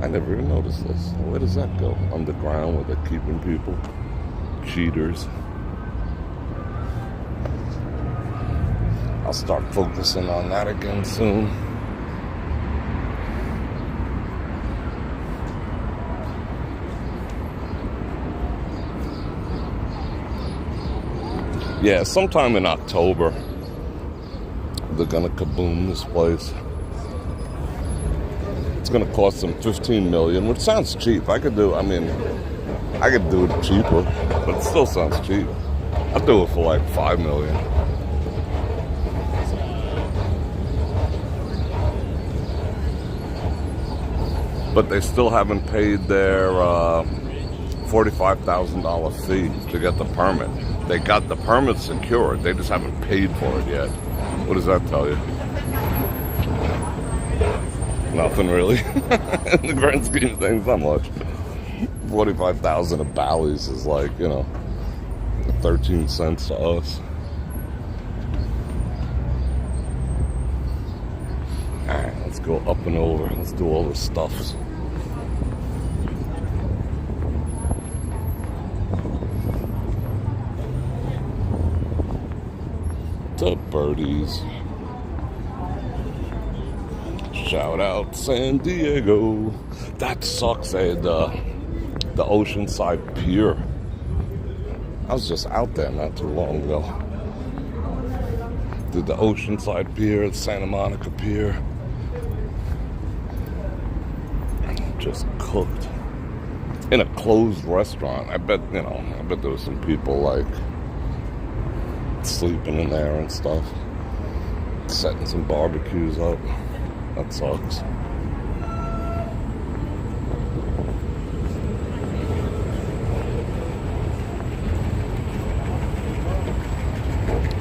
I never even noticed this. Where does that go? Underground where they're keeping people? Cheaters. I'll start focusing on that again soon. Yeah, sometime in October, they're gonna kaboom this place. It's gonna cost them $15 million, which sounds cheap. I could do it cheaper, but it still sounds cheap. I'd do it for like $5 million. But they still haven't paid their $45,000 fee to get the permit. They got the permit secured. They just haven't paid for it yet. What does that tell you? Nothing really. In the grand scheme of things, not much. 45,000 of Bally's is like, 13 cents to us. Alright, let's go up and over. Let's do all the stuffs. The birdies. Shout out San Diego. That sucks, eh? The Oceanside Pier. I was just out there not too long ago. Did the Oceanside Pier, the Santa Monica Pier. Just cooked. In a closed restaurant. I bet there was some people like sleeping in there and stuff, setting some barbecues up. That sucks.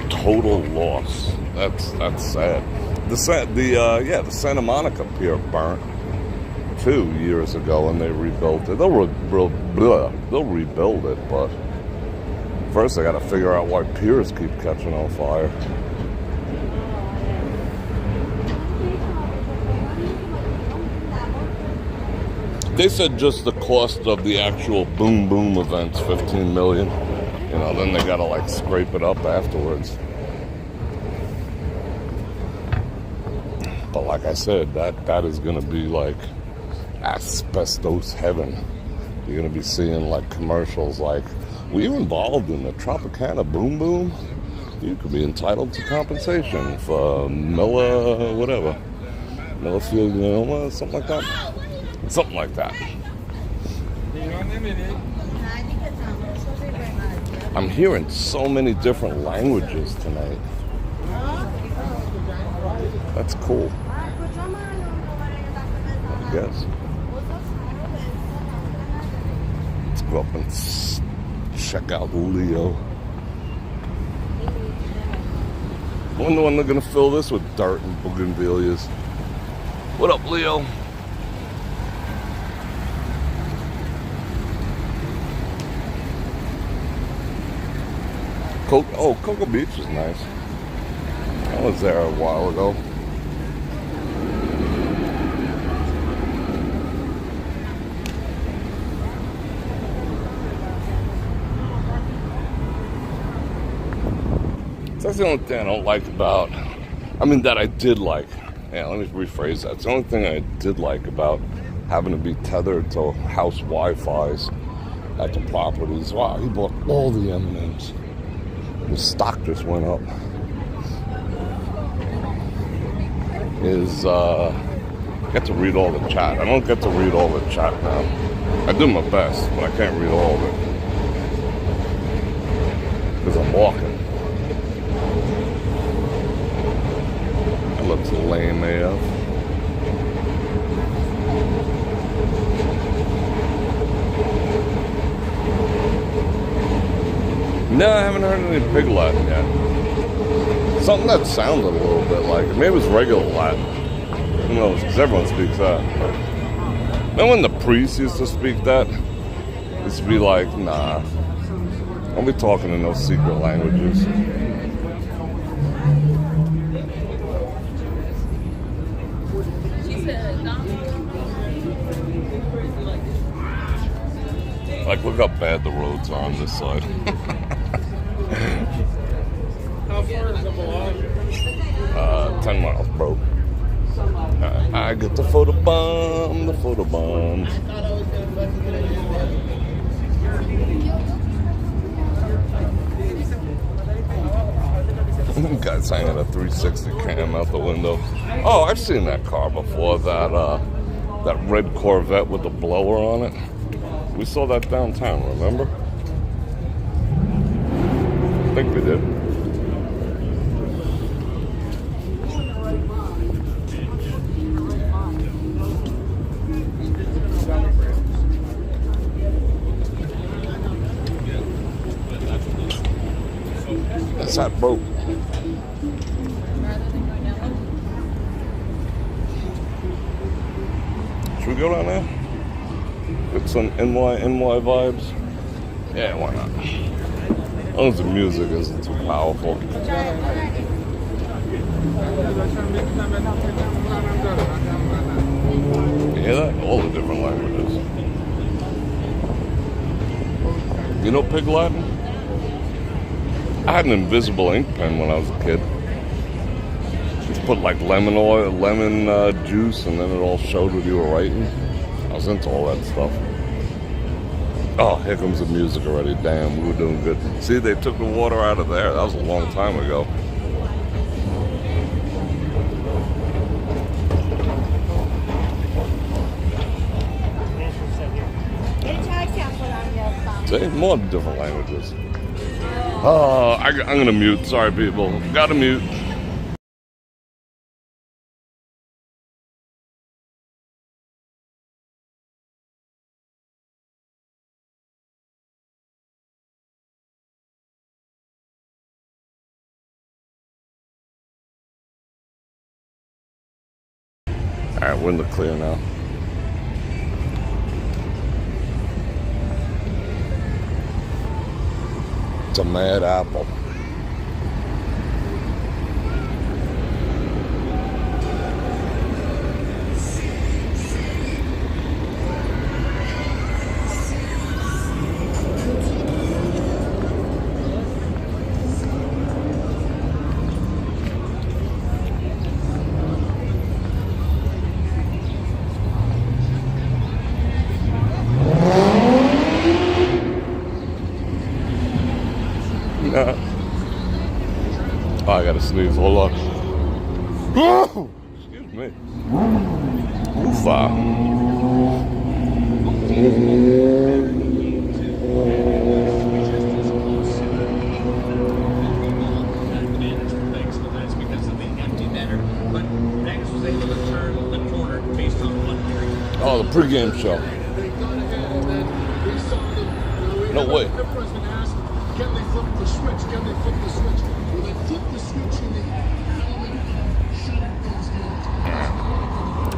Total loss. That's sad. The Santa Monica Pier burnt 2 years ago, and they rebuilt it. They'll rebuild it, but first, I got to figure out why piers keep catching on fire. They said just the cost of the actual boom boom events, $15 million. Then they got to like scrape it up afterwards. But like I said, that is going to be like asbestos heaven. You're going to be seeing like commercials like, were you involved in the Tropicana boom boom? You could be entitled to compensation for Millifield, something like that. Something like that. I'm hearing so many different languages tonight. That's cool. I guess. Let's go up and check out Leo. I wonder when they're gonna fill this with dirt and bougainvilleas. What up, Leo? Cocoa Beach is nice. I was there a while ago. That's the only thing I don't like about, that I did like. Yeah, let me rephrase that. It's the only thing I did like about having to be tethered to house Wi-Fi's at the properties. Wow, he bought all the M&Ms. The stock just went up. Get to read all the chat. I don't get to read all the chat now. I do my best, but I can't read all of it. Because I'm walking. That looks lame AF. No, I haven't heard any pig Latin yet. Something that sounded a little bit like it. Maybe it was regular Latin. Who knows? Because everyone speaks that. Remember when the priests used to speak that? It used to be like, nah. Don't be talking in those secret languages. Like, look how bad the roads are on this side. How far is the velocity? 10 miles, bro. I get the photobomb, the photobomb. Guy's hanging a 360 cam out the window. Oh, I've seen that car before. That red Corvette with the blower on it. We saw that downtown, remember? I think we did. That's that boat. Should we go down there? Get some NY vibes? Yeah, why not? As long as the music isn't too powerful. You hear that? All the different languages. You know Pig Latin? I had an invisible ink pen when I was a kid. Just put like lemon oil, lemon juice, and then it all showed what you were writing. I was into all that stuff. Oh, here comes the music already. Damn, we were doing good. See, they took the water out of there. That was a long time ago. See, more different languages. Oh, I'm going to mute. Sorry, people. Got to mute. All right, we're in the clear now. It's a mad apple. Oh, I gotta sneeze. Hold on. Excuse me. Oofa. Oh, the pregame show. No way. Can they flip the switch? Can they flip the switch? Will they flip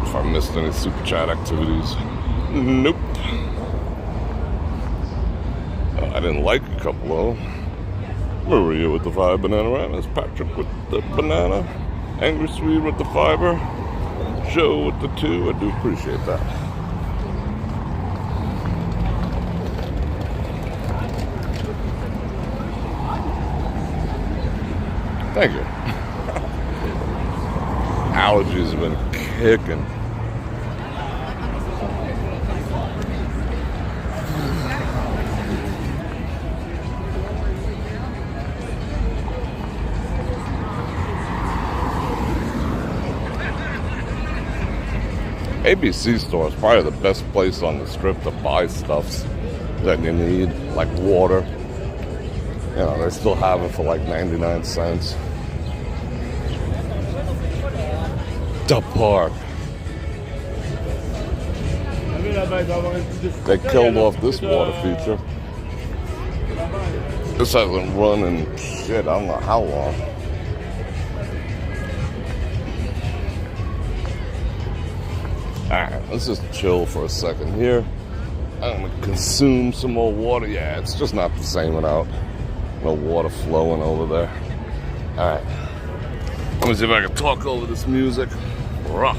If I missed any super chat activities, nope. I didn't like a couple of them. Maria with the 5 banana ranas, Patrick with the banana, Angry Swede with the 5er, Joe with the 2. I do appreciate that. Thank you. Allergies have been kicking. ABC store is probably the best place on the strip to buy stuffs that you need, like water. You know, they still have it for like 99 cents. The park. They killed off this water feature. This hasn't run in shit, I don't know how long. Alright, let's just chill for a second here. I'm gonna consume some more water. Yeah, it's just not the same without no water flowing over there. Alright. Let me see if I can talk over this music. Rah.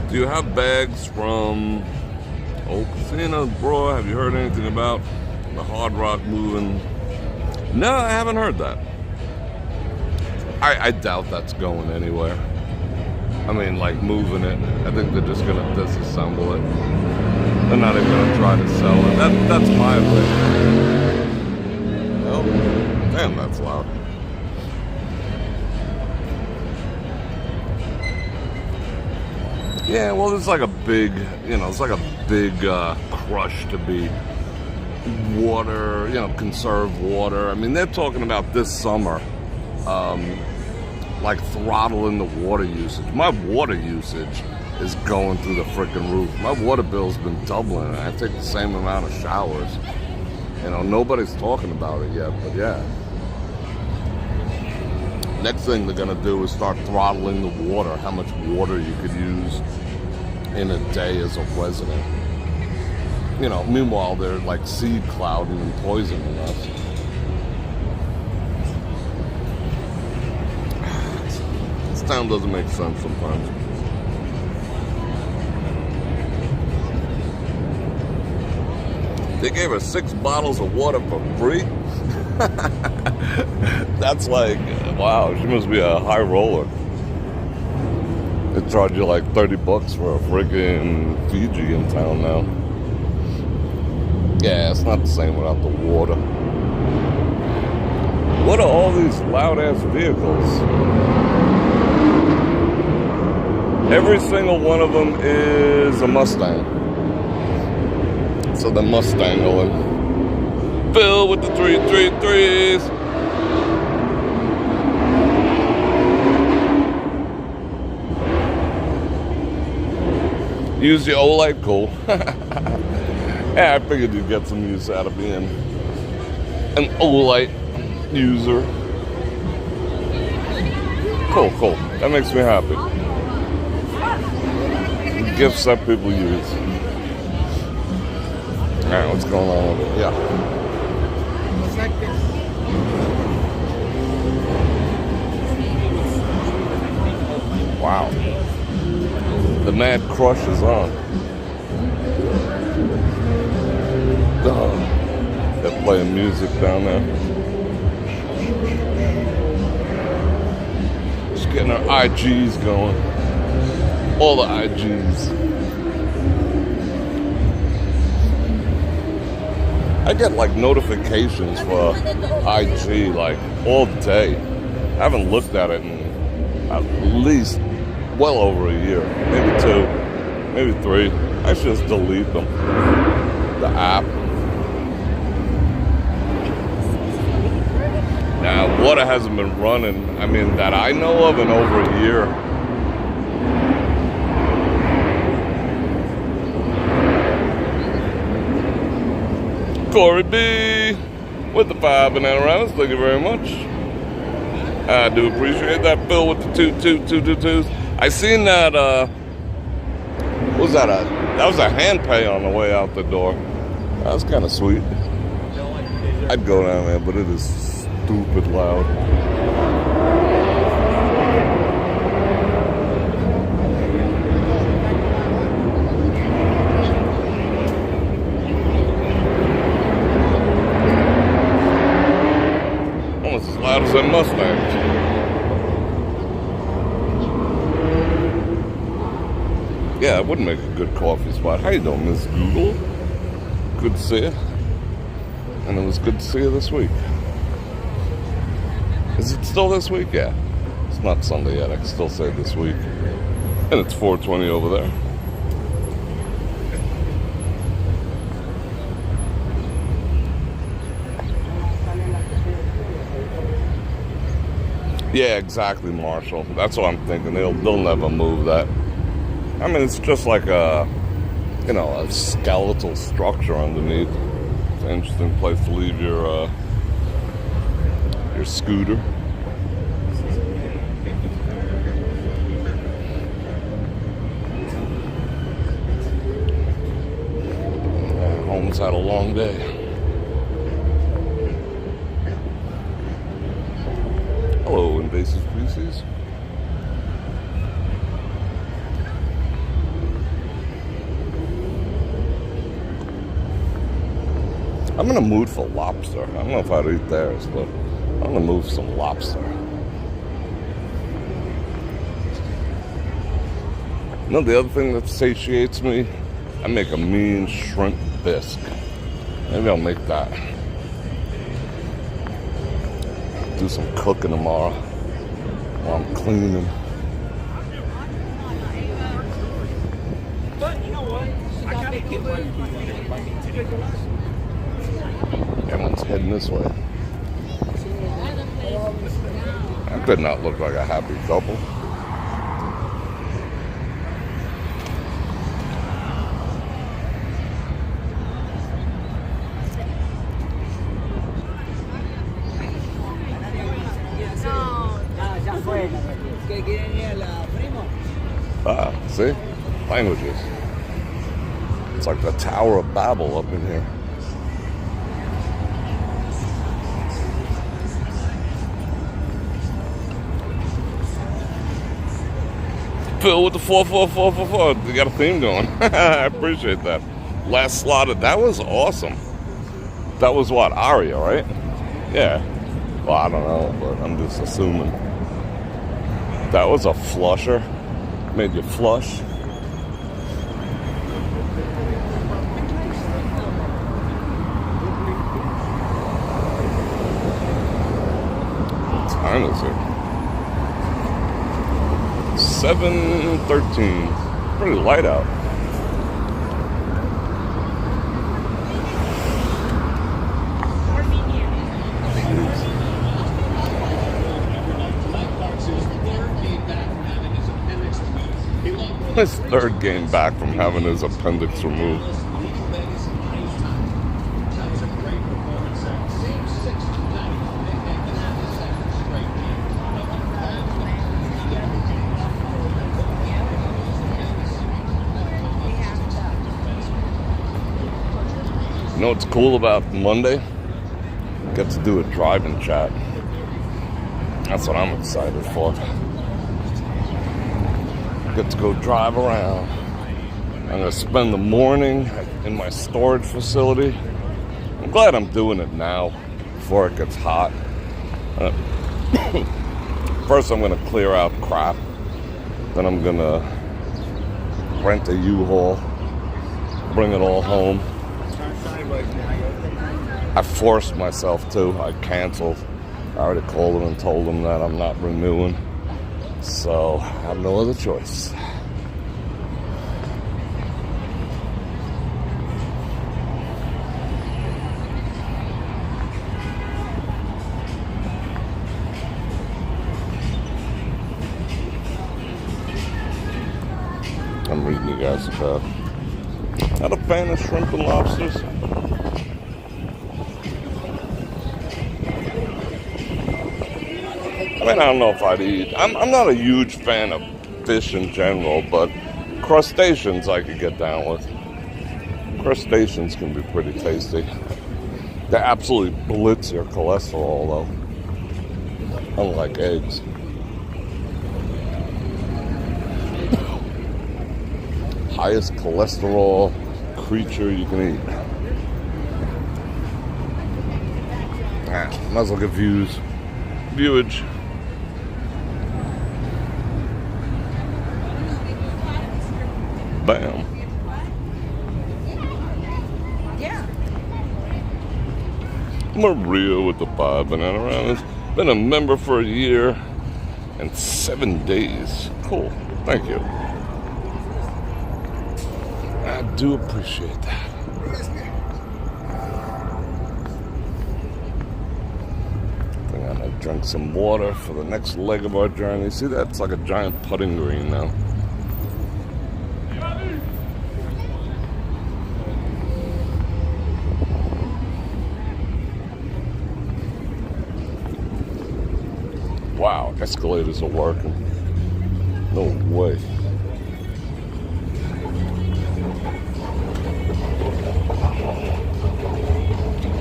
Do you have bags from Old Casino, Bror? Have you heard anything about the Hard Rock moving? No, I haven't heard that. I doubt that's going anywhere. I mean, like, moving it. I think they're just gonna disassemble it. They're not even gonna try to sell it. That's my opinion. Oh, damn, that's loud. Yeah, well, it's like a big, it's like a big crush to be water, conserve water. I mean, they're talking about this summer, like throttling the water usage. My water usage is going through the freaking roof. My water bill's been doubling, and I take the same amount of showers. Nobody's talking about it yet, but yeah. Next thing they're gonna do is start throttling the water, how much water you could use in a day as a resident. Meanwhile they're like seed clouding and poisoning us. This town doesn't make sense sometimes. They gave her 6 bottles of water for free. That's like, wow, she must be a high roller. They charge you like $30 for a friggin' Fiji in town now. Yeah, it's not the same without the water. What are all these loud-ass vehicles? Every single one of them is a Mustang. So the Mustang going. Bill with the 333s. Use the OLED, cool. Yeah, I figured you'd get some use out of being an OLED user. Cool, cool. That makes me happy. Gifts that people use. Alright, what's going on with it? Yeah. Wow. The mad crush is on. They're playing music down there. Just getting our IGs going. All the IGs. I get like notifications for IG like all day. I haven't looked at it in at least well over a year, maybe 2, maybe 3. I should just delete them. The app. Now, water hasn't been running, I mean, that I know of in over a year. Corey B. with the 5 banana rounds. Thank you very much. I do appreciate that. Bill with the 22222s. I seen that, what was that? That was a hand pay on the way out the door. That was kind of sweet. I'd go down there, but it is stupid loud. Almost as loud as a Mustang. Yeah, it would make a good coffee spot. How you doing, Miss Google? Good to see you. And it was good to see you this week. Is it still this week? Yeah. It's not Sunday yet. I can still say this week. And it's 4:20 over there. Yeah, exactly, Marshall. That's what I'm thinking. They'll never move that. I mean, it's just like a skeletal structure underneath. It's an interesting place to leave your scooter. Holmes had a long day. Hello, invasive species. I'm in a mood for lobster. I don't know if I'd eat theirs, but I'm gonna move some lobster. You know, the other thing that satiates me, I make a mean shrimp bisque. Maybe I'll make that. Do some cooking tomorrow while I'm cleaning. But you know what? I gotta get one. Everyone's heading this way. That did not look like a happy couple. See? Languages. It's like the Tower of Babel up in here. Phil with the 44444. You got a theme going. I appreciate that. Last slotted. That was awesome. That was what? Aria, right? Yeah. Well, I don't know, but I'm just assuming. That was a flusher. Made you flush. What time is it? 7:13. Pretty light out. His third game back from having his appendix removed. You know what's cool about Monday? Get to do a driving chat. That's what I'm excited for. Get to go drive around. I'm going to spend the morning in my storage facility. I'm glad I'm doing it now before it gets hot. First I'm going to clear out crap. Then I'm going to rent a U-Haul, bring it all home. I forced myself to. I canceled. I already called them and told them that I'm not renewing. So I have no other choice. I'm reading you guys about. Not a fan of shrimp and lobsters. I mean, I don't know if I'd eat. I'm not a huge fan of fish in general, but crustaceans I could get down with. Crustaceans can be pretty tasty. They absolutely blitz your cholesterol, though. Unlike eggs. Highest cholesterol creature you can eat. Might as well get viewage. Bam. Yeah. Maria with the 5 banana rounds. Been a member for a year and 7 days. Cool. Thank you. I do appreciate that. I think I'm gonna drink some water for the next leg of our journey. See that? It's like a giant putting green now. Wow, escalators are working. No way.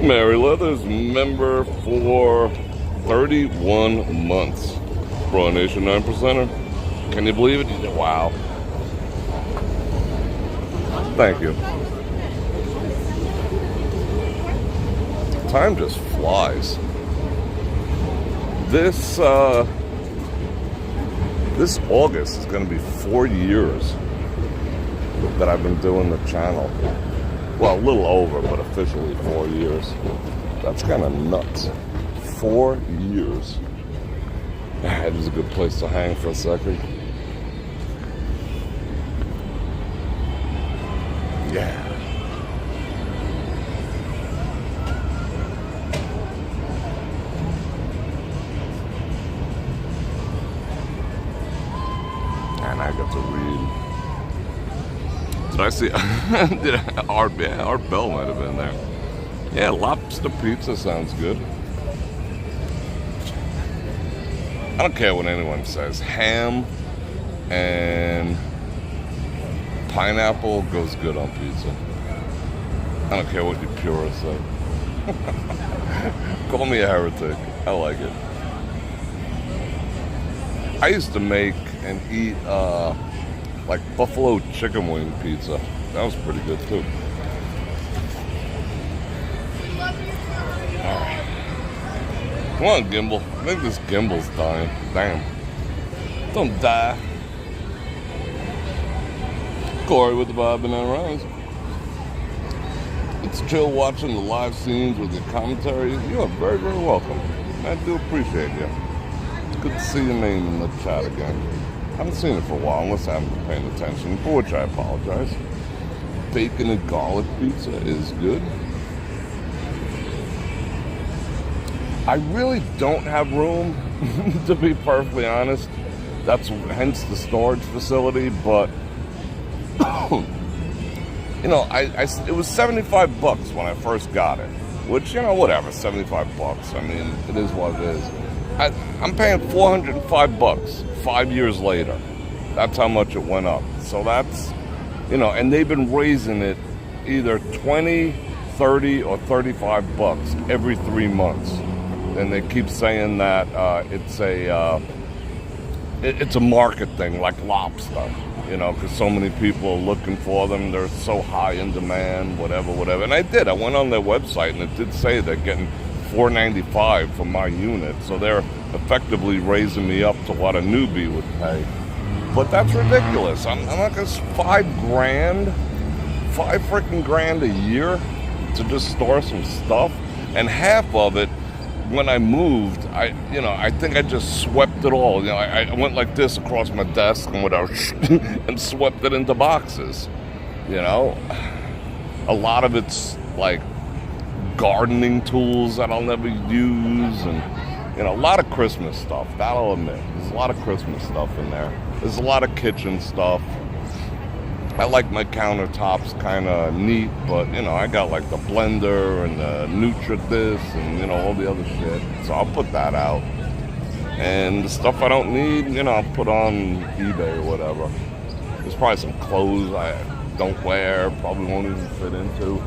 Mary Leathers, member for 31 months. Raw Nation 9%er. Can you believe it? Wow. Thank you. Time just flies. This August is going to be 4 years that I've been doing the channel. Well, a little over, but officially 4 years. That's kind of nuts. 4 years. It is a good place to hang for a second. Yeah. And I got to read. Did I see? Art Bell might have been there. Yeah, lobster pizza sounds good. I don't care what anyone says. Ham and pineapple goes good on pizza. I don't care what you purists say. Call me a heretic. I like it. I used to make and eat like buffalo chicken wing pizza. That was pretty good too. Alright. Come on, gimbal. I think this gimbal's dying. Damn. Don't die. Corey with the Bob and Rounds. It's chill watching the live scenes with your commentary. You are very, very welcome. I do appreciate you. It's good to see your name in the chat again. I haven't seen it for a while unless I haven't been paying attention, for which I apologize. Bacon and garlic pizza is good. I really don't have room, to be perfectly honest. That's hence the storage facility, but you know, it was $75 when I first got it, which, you know, whatever, $75. I mean, it is what it is. I'm paying $405 5 years later. That's how much it went up. So that's, you know, and they've been raising it either 20, 30, or $35 every 3 months. And they keep saying that it's a market thing, like lobster, you know, because so many people are looking for them. They're so high in demand, whatever. And I went on their website, and it did say they're getting $4.95 for my unit. So they're effectively raising me up to what a newbie would pay. But that's ridiculous. I'm not going to $5 freaking grand a year to just store some stuff. And half of it, when I moved, I think I just swept it all. You know, I went like this across my desk and whatever, and swept it into boxes. You know, a lot of it's like gardening tools that I'll never use, and you know, a lot of Christmas stuff. That I'll admit, there's a lot of Christmas stuff in there. There's a lot of kitchen stuff. I like my countertops kind of neat, but, you know, I got like the blender and the Nutri this and, you know, all the other shit. So I'll put that out. And the stuff I don't need, you know, I'll put on eBay or whatever. There's probably some clothes I don't wear, probably won't even fit into.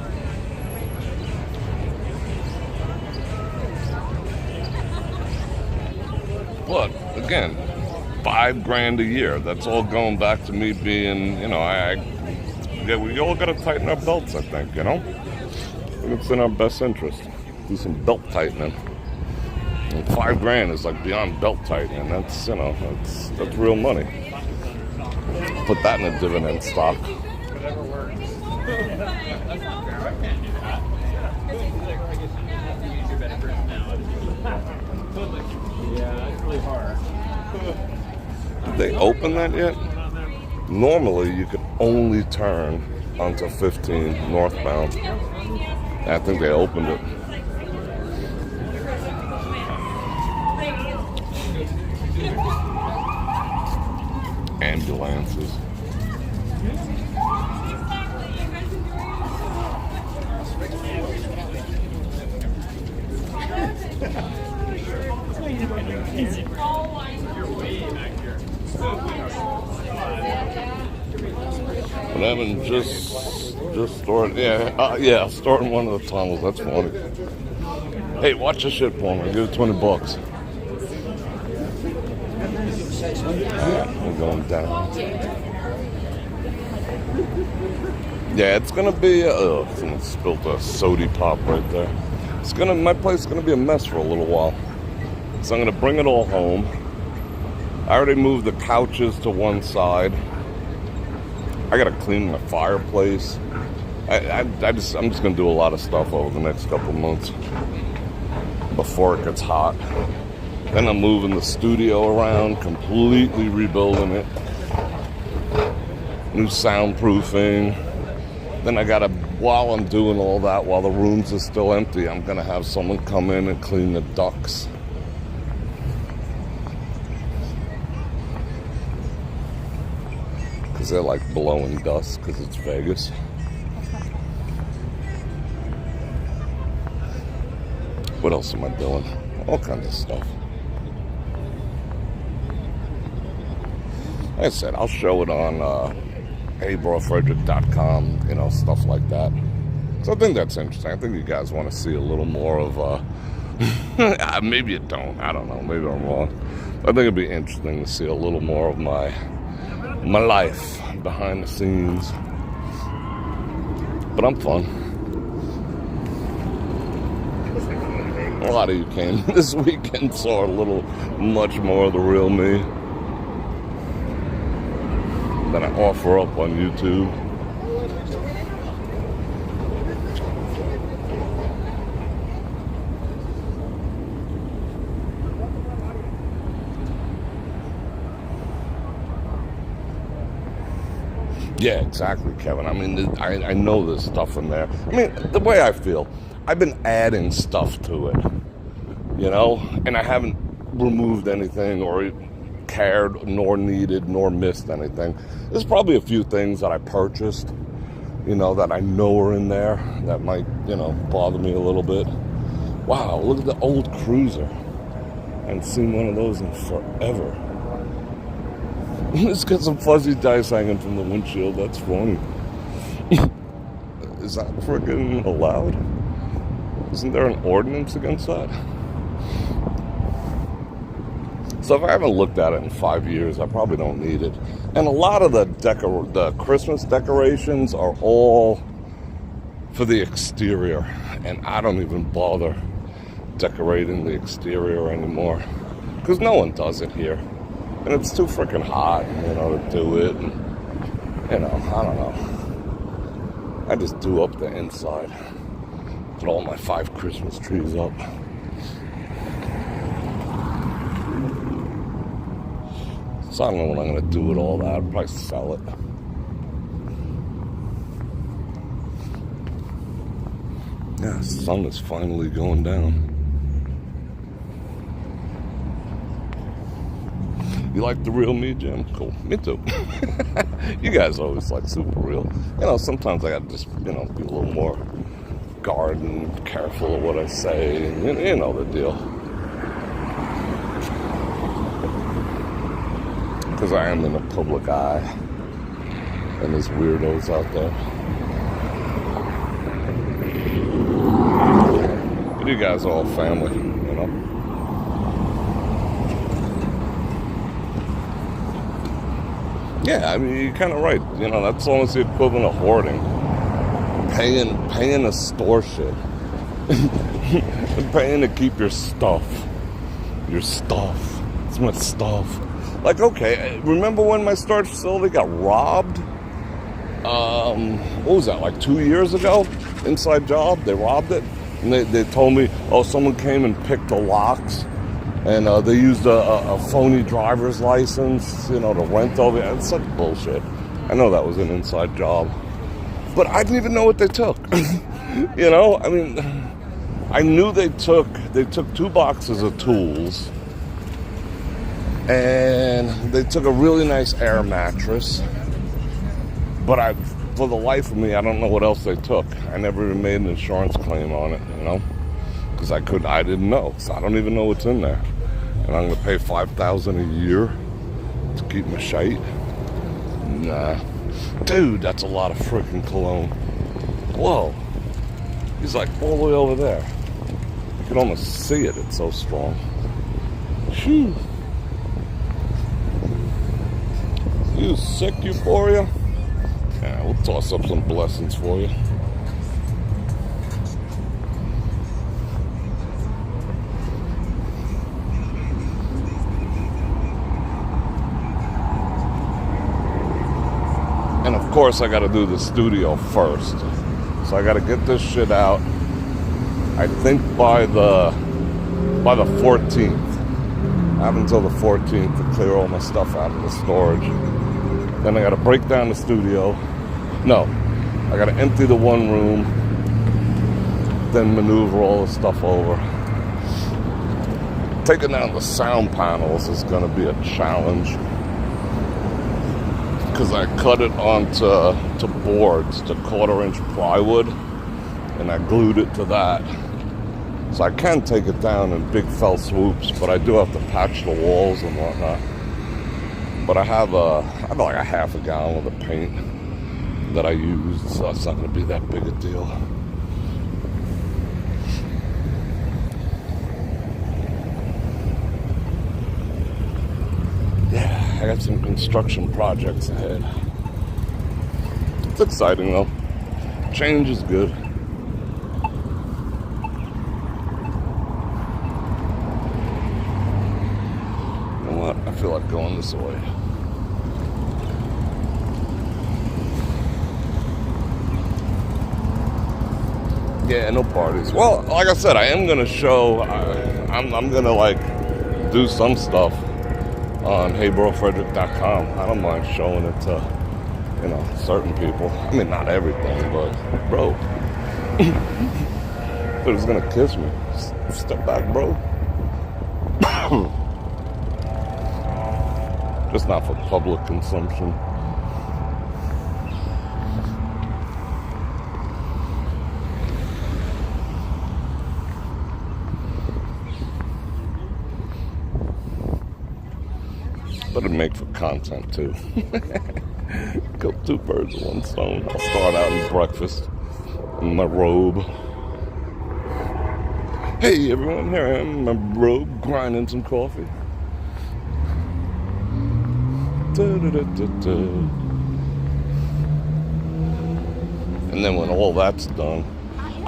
But again, $5,000 a year. That's all going back to me being, you know, yeah, we all got to tighten our belts, I think, you know? It's in our best interest. Do some belt tightening. And $5,000 is like beyond belt tightening. That's, you know, that's real money. Put that in a dividend stock. Whatever works. Yeah, it's really hard. Did they open that yet? Normally, you could only turn onto 15 northbound. I think they opened it. Ambulances. But Evan just stored, yeah, stored in one of the tunnels. That's funny. Hey, watch this shit for me. Give it $20. We're going down. Yeah, it's gonna be. Someone spilled a sody pop right there. My place is gonna be a mess for a little while. So I'm gonna bring it all home. I already moved the couches to one side. I gotta clean my fireplace. I'm just gonna do a lot of stuff over the next couple months before it gets hot. Then I'm moving the studio around, completely rebuilding it. New soundproofing. Then I gotta, while I'm doing all that, while the rooms are still empty, I'm gonna have someone come in and clean the ducts. Because they're like blowing dust because it's Vegas. What else am I doing? All kinds of stuff. Like I said, I'll show it on brorfredrik.com, you know, stuff like that. So I think that's interesting. I think you guys want to see a little more of, maybe you don't. I don't know. Maybe I'm wrong. I think it'd be interesting to see a little more of my life behind the scenes. But I'm fun. A lot of you came this weekend, saw a little much more of the real me that I offer up on YouTube. Yeah, exactly, Kevin. I mean, I know there's stuff in there. I mean, the way I feel, I've been adding stuff to it, you know, and I haven't removed anything or cared nor needed nor missed anything. There's probably a few things that I purchased, you know, that I know are in there that might, you know, bother me a little bit. Wow, look at the old Cruiser. I haven't seen one of those in forever. It's got some fuzzy dice hanging from the windshield. That's funny. Is that freaking allowed? Isn't there an ordinance against that? So if I haven't looked at it in 5 years, I probably don't need it. And a lot of the Christmas decorations are all for the exterior. And I don't even bother decorating the exterior anymore. Because no one does it here. And it's too freaking hot, you know, to do it. And, you know, I don't know. I just do up the inside. Put all my 5 Christmas trees up. So I don't know what I'm going to do with all that. I'll probably sell it. Yeah, the sun is finally going down. You like the real me, Jim? Cool. Me too. You guys are always like super real. You know, sometimes I gotta just, you know, be a little more guarded and careful of what I say. You know the deal. because I am in the public eye, and there's weirdos out there. But you guys are all family, you know? Yeah, I mean, you're kind of right. You know, that's almost the equivalent of hoarding. Paying to store shit. Paying to keep your stuff. Your stuff. It's my stuff. Like, okay, remember when my storage facility got robbed? What was that, like 2 years ago? Inside job, they robbed it. And they told me, oh, someone came and picked the locks. And they used a phony driver's license, you know, to rent over it. It's such bullshit. I know that was an inside job. But I didn't even know what they took. You know, I mean, I knew they took 2 boxes of tools. And they took a really nice air mattress. But for the life of me, I don't know what else they took. I never even made an insurance claim on it, you know? Because I didn't know. So I don't even know what's in there. And I'm going to pay $5,000 a year to keep my shite? Nah. Dude, that's a lot of freaking cologne. Whoa. He's like all the way over there. You can almost see it. It's so strong. Phew. You sick, Euphoria? Yeah, we'll toss up some blessings for you. And of course I gotta do the studio first. So I gotta get this shit out, I think by the 14th. I have until the 14th to clear all my stuff out of the storage. Then I gotta break down the studio. No, I gotta empty the one room, then maneuver all the stuff over. Taking down the sound panels is gonna be a challenge, because I cut it onto boards, to 1/4-inch plywood, and I glued it to that. So I can take it down in big fell swoops, but I do have to patch the walls and whatnot. But I have like a half a gallon of the paint that I use, so it's not going to be that big a deal. Yeah, I got some construction projects ahead. It's exciting though. Change is good. You know what? I feel like going this way. Yeah, no parties. Well, like I said, I am gonna show. I'm gonna like do some stuff on brorfredrik.com. I don't mind showing it to, you know, certain people. I mean, not everything, but bro, dude is gonna kiss me. Step back, bro. Just not for public consumption. But it make for content too. Kill 2 birds with 1 stone. I'll start out in breakfast in my robe. Hey everyone, here I am in my robe, grinding some coffee. And then when all that's done,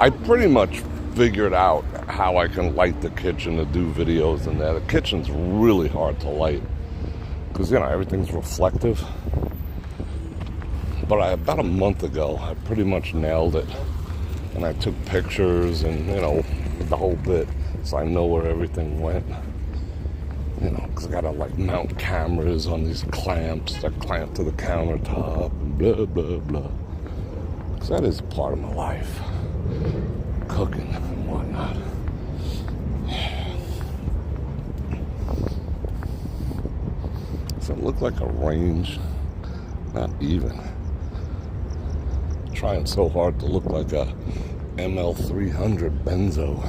I pretty much figured out how I can light the kitchen to do videos in there. The kitchen's really hard to light, because, you know, everything's reflective. But about a month ago, I pretty much nailed it. And I took pictures and, you know, the whole bit, so I know where everything went. You know, because I gotta, like, mount cameras on these clamps that clamp to the countertop and blah, blah, blah. Because that is part of my life. Cooking and whatnot. Does it look like a range? Not even. Trying so hard to look like a ML300 benzo.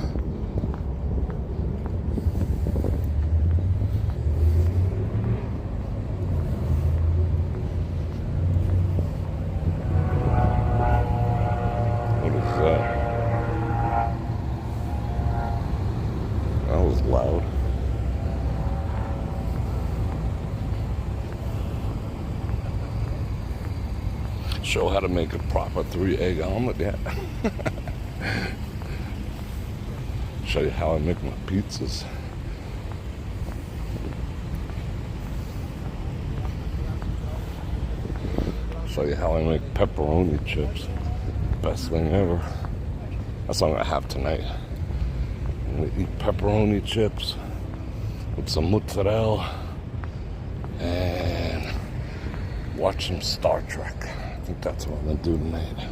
show how to make a proper 3-egg omelet yet. Show you how I make my pizzas. Show you how I make pepperoni chips. Best thing ever. That's what I'm gonna have tonight. I'm gonna eat pepperoni chips with some mozzarella and watch some Star Trek. I think that's what I'm gonna do tonight.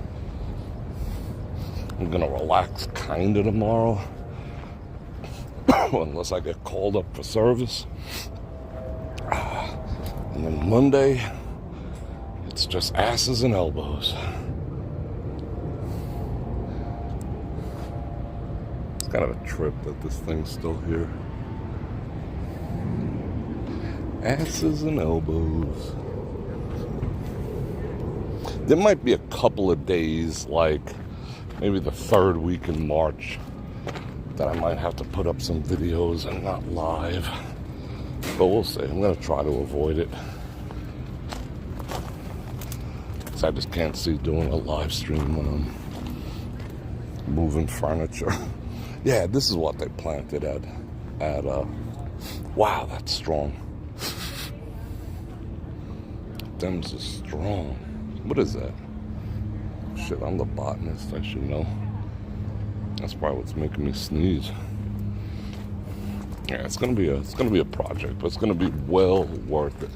I'm gonna relax kinda tomorrow. Unless I get called up for service. And then Monday, it's just asses and elbows. It's kind of a trip that this thing's still here. Asses and elbows. There might be a couple of days, like maybe the 3rd week in March, that I might have to put up some videos and not live. But we'll see. I'm going to try to avoid it. Because I just can't see doing a live stream when I'm moving furniture. Yeah, this is what they planted at wow, that's strong. Them's is strong. What is that? Shit, I'm the botanist, I should know. That's probably what's making me sneeze. Yeah, it's gonna be a project, but it's gonna be well worth it.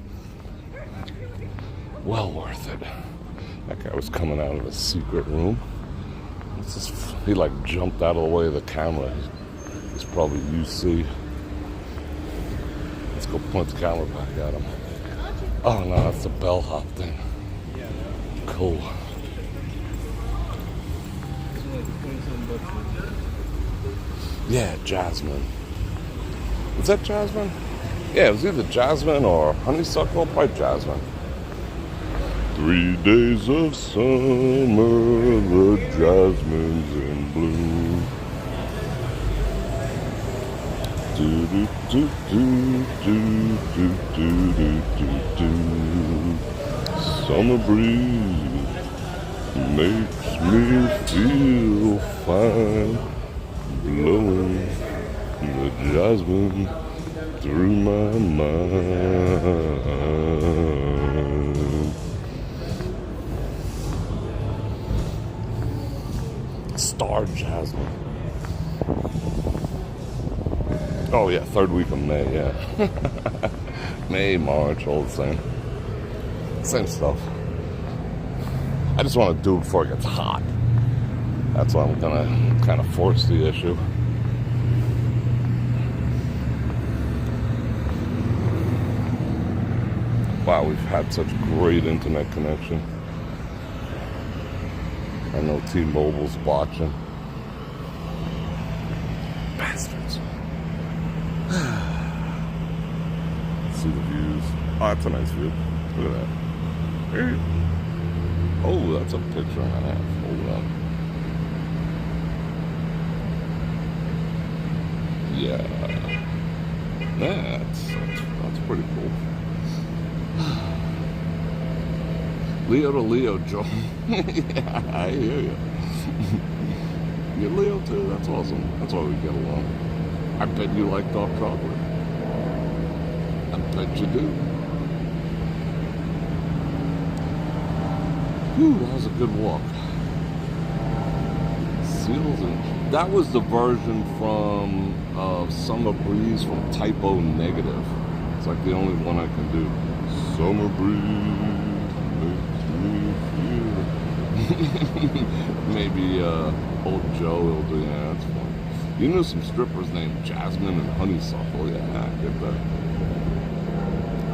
Well worth it. That guy was coming out of a secret room. He like jumped out of the way of the camera. He's probably UC. Let's go point the camera back at him. Oh no, that's the bellhop thing. Cool. Yeah, jasmine. Is that jasmine? Yeah, it was either jasmine or honeysuckle, probably jasmine. 3 days of summer, the jasmine's in bloom. Do do do do do do do do do. Summer breeze makes me feel fine. Blowing the jasmine through my mind. Star jasmine. Oh yeah, 3rd week of May, yeah. May, March, all the same. Same stuff. I just want to do it before it gets hot. That's why I'm gonna kind of force the issue. Wow, we've had such great internet connection. I know T-Mobile's watching. Bastards. See the views. Oh, that's a nice view. Look at that. Hey. Oh, that's a picture and a half. Hold up. Yeah, that's pretty cool. Leo to Leo, Joe. Yeah, I hear you. You're Leo too? That's awesome. That's why we get along. I bet you like dark chocolate. I bet you do. Whew, that was a good walk. Seals and... That was the version from Summer Breeze from Typo Negative. It's like the only one I can do. Summer Breeze makes me feel. Maybe old Joe will do that. That's fun. You know some strippers named Jasmine and Honeysuckle. Yeah, I get that.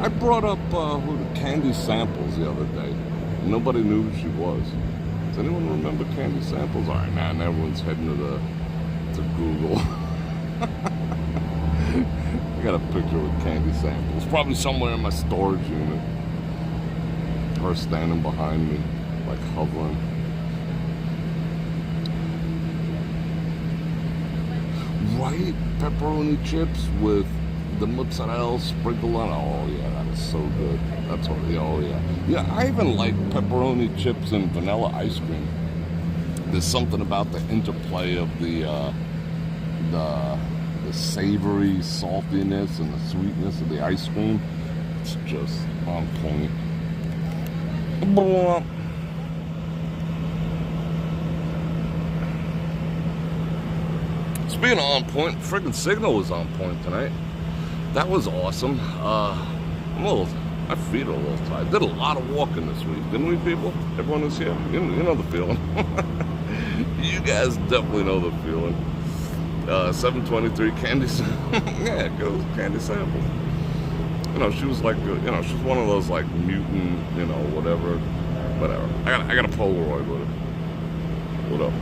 I brought up Candy Samples the other day. Nobody knew who she was. Does anyone remember Candy Samples? All right, man, everyone's heading to Google. I got a picture with Candy Samples. Probably somewhere in my storage unit. Her standing behind me, like hovering. Right? Pepperoni chips with the mozzarella sprinkled on. Oh yeah, that is so good. That's what. Oh yeah. Yeah, I even like pepperoni chips and vanilla ice cream. There's something about the interplay of the savory saltiness and the sweetness of the ice cream. It's just on point. Speaking of on point, friggin' signal was on point tonight. That was awesome. My feet are a little tired. Did a lot of walking this week, didn't we, people? Everyone is here. You know the feeling. You guys definitely know the feeling. 723 Candy. Yeah, it goes Candy Sample. You know, she was like, she's one of those like mutant, whatever. I got a Polaroid with her. What up?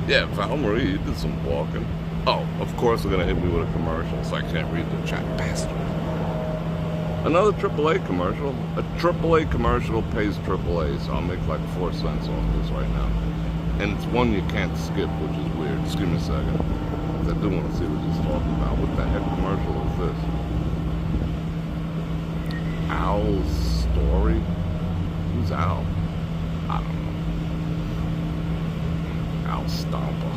Yeah, Val Marie, you did some walking. Oh, of course they're gonna hit me with a commercial, so I can't read the chat. Bastard. Another AAA commercial. A AAA commercial pays AAA, so I'll make like 4 cents off this right now. And it's one you can't skip, which is weird. Just give me a second. Because I do want to see what he's talking about. What the heck commercial is this? Al's story? Who's Al? I don't know. Al Stomper.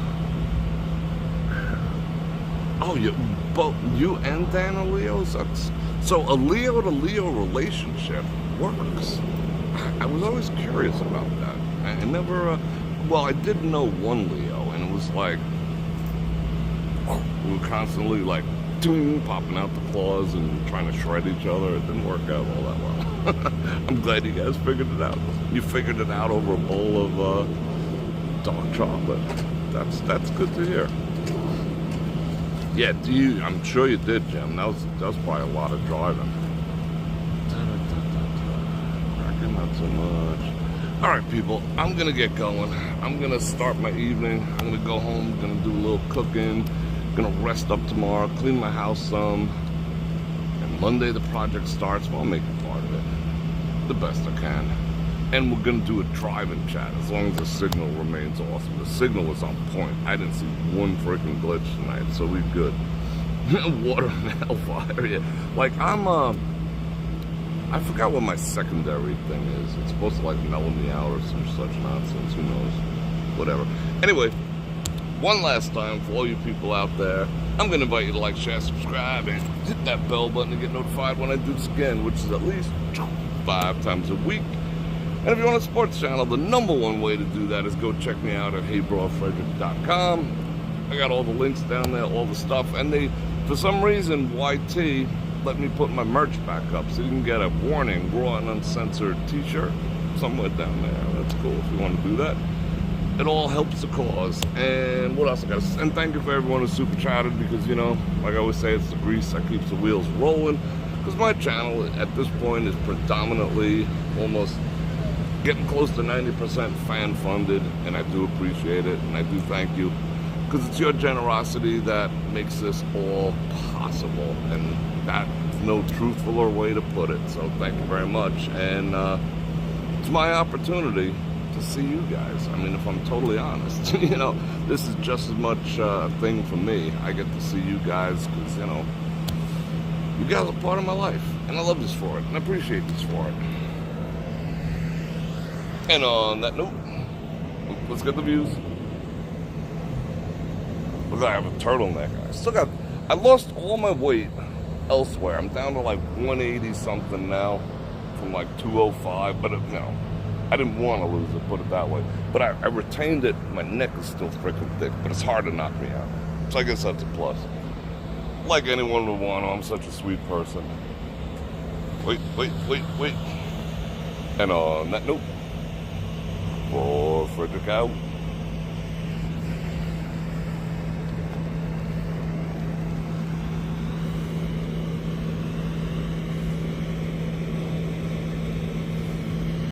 Oh, you and Dan are Leos? So a Leo to Leo relationship works. I was always curious about that. I never, I did know one Leo, and it was like, we were constantly like, popping out the claws and trying to shred each other. It didn't work out all that well. I'm glad you guys figured it out. You figured it out over a bowl of dark chocolate. That's good to hear. Yeah, I'm sure you did, Jim. That was probably a lot of driving. Reckon not so much. All right, people, I'm gonna get going. I'm gonna start my evening. I'm gonna go home, gonna do a little cooking, gonna rest up tomorrow, clean my house some, and Monday the project starts. Well, I'll make it part of it, the best I can. And we're gonna do a drive-in chat as long as the signal remains awesome. The signal was on point. I didn't see one freaking glitch tonight, so we're good. Water and hellfire, yeah. Like I forgot what my secondary thing is. It's supposed to like mellow me out or some such nonsense. Who knows? Whatever. Anyway, one last time for all you people out there, I'm gonna invite you to like, share, subscribe, and hit that bell button to get notified when I do this again, which is at least 5 times a week. And if you want to support the channel, the #1 way to do that is go check me out at brorfredrik.com. I got all the links down there, all the stuff, and for some reason, YT let me put my merch back up, so you can get a warning, raw and uncensored t-shirt somewhere down there. That's cool if you want to do that. It all helps the cause. And what else I got to say? And thank you for everyone who's super chatted, because, like I always say, it's the grease that keeps the wheels rolling. Because my channel at this point is predominantly almost getting close to 90% fan funded, and I do appreciate it, and I do thank you, because it's your generosity that makes this all possible, and that's no truthfuler way to put it. So thank you very much, and it's my opportunity to see you guys. I mean, if I'm totally honest, this is just as much a thing for me. I get to see you guys because you guys are part of my life, and I love this for it, and I appreciate this for it. And on that note, let's get the views. Look, I have a turtleneck. I lost all my weight elsewhere. I'm down to like 180 something now from like 205, but I didn't want to lose it, put it that way. But I retained it. My neck is still freaking thick, but it's hard to knock me out. So I guess that's a plus. Like anyone would want to, I'm such a sweet person. Wait. And on that note, Bror Fredrik out.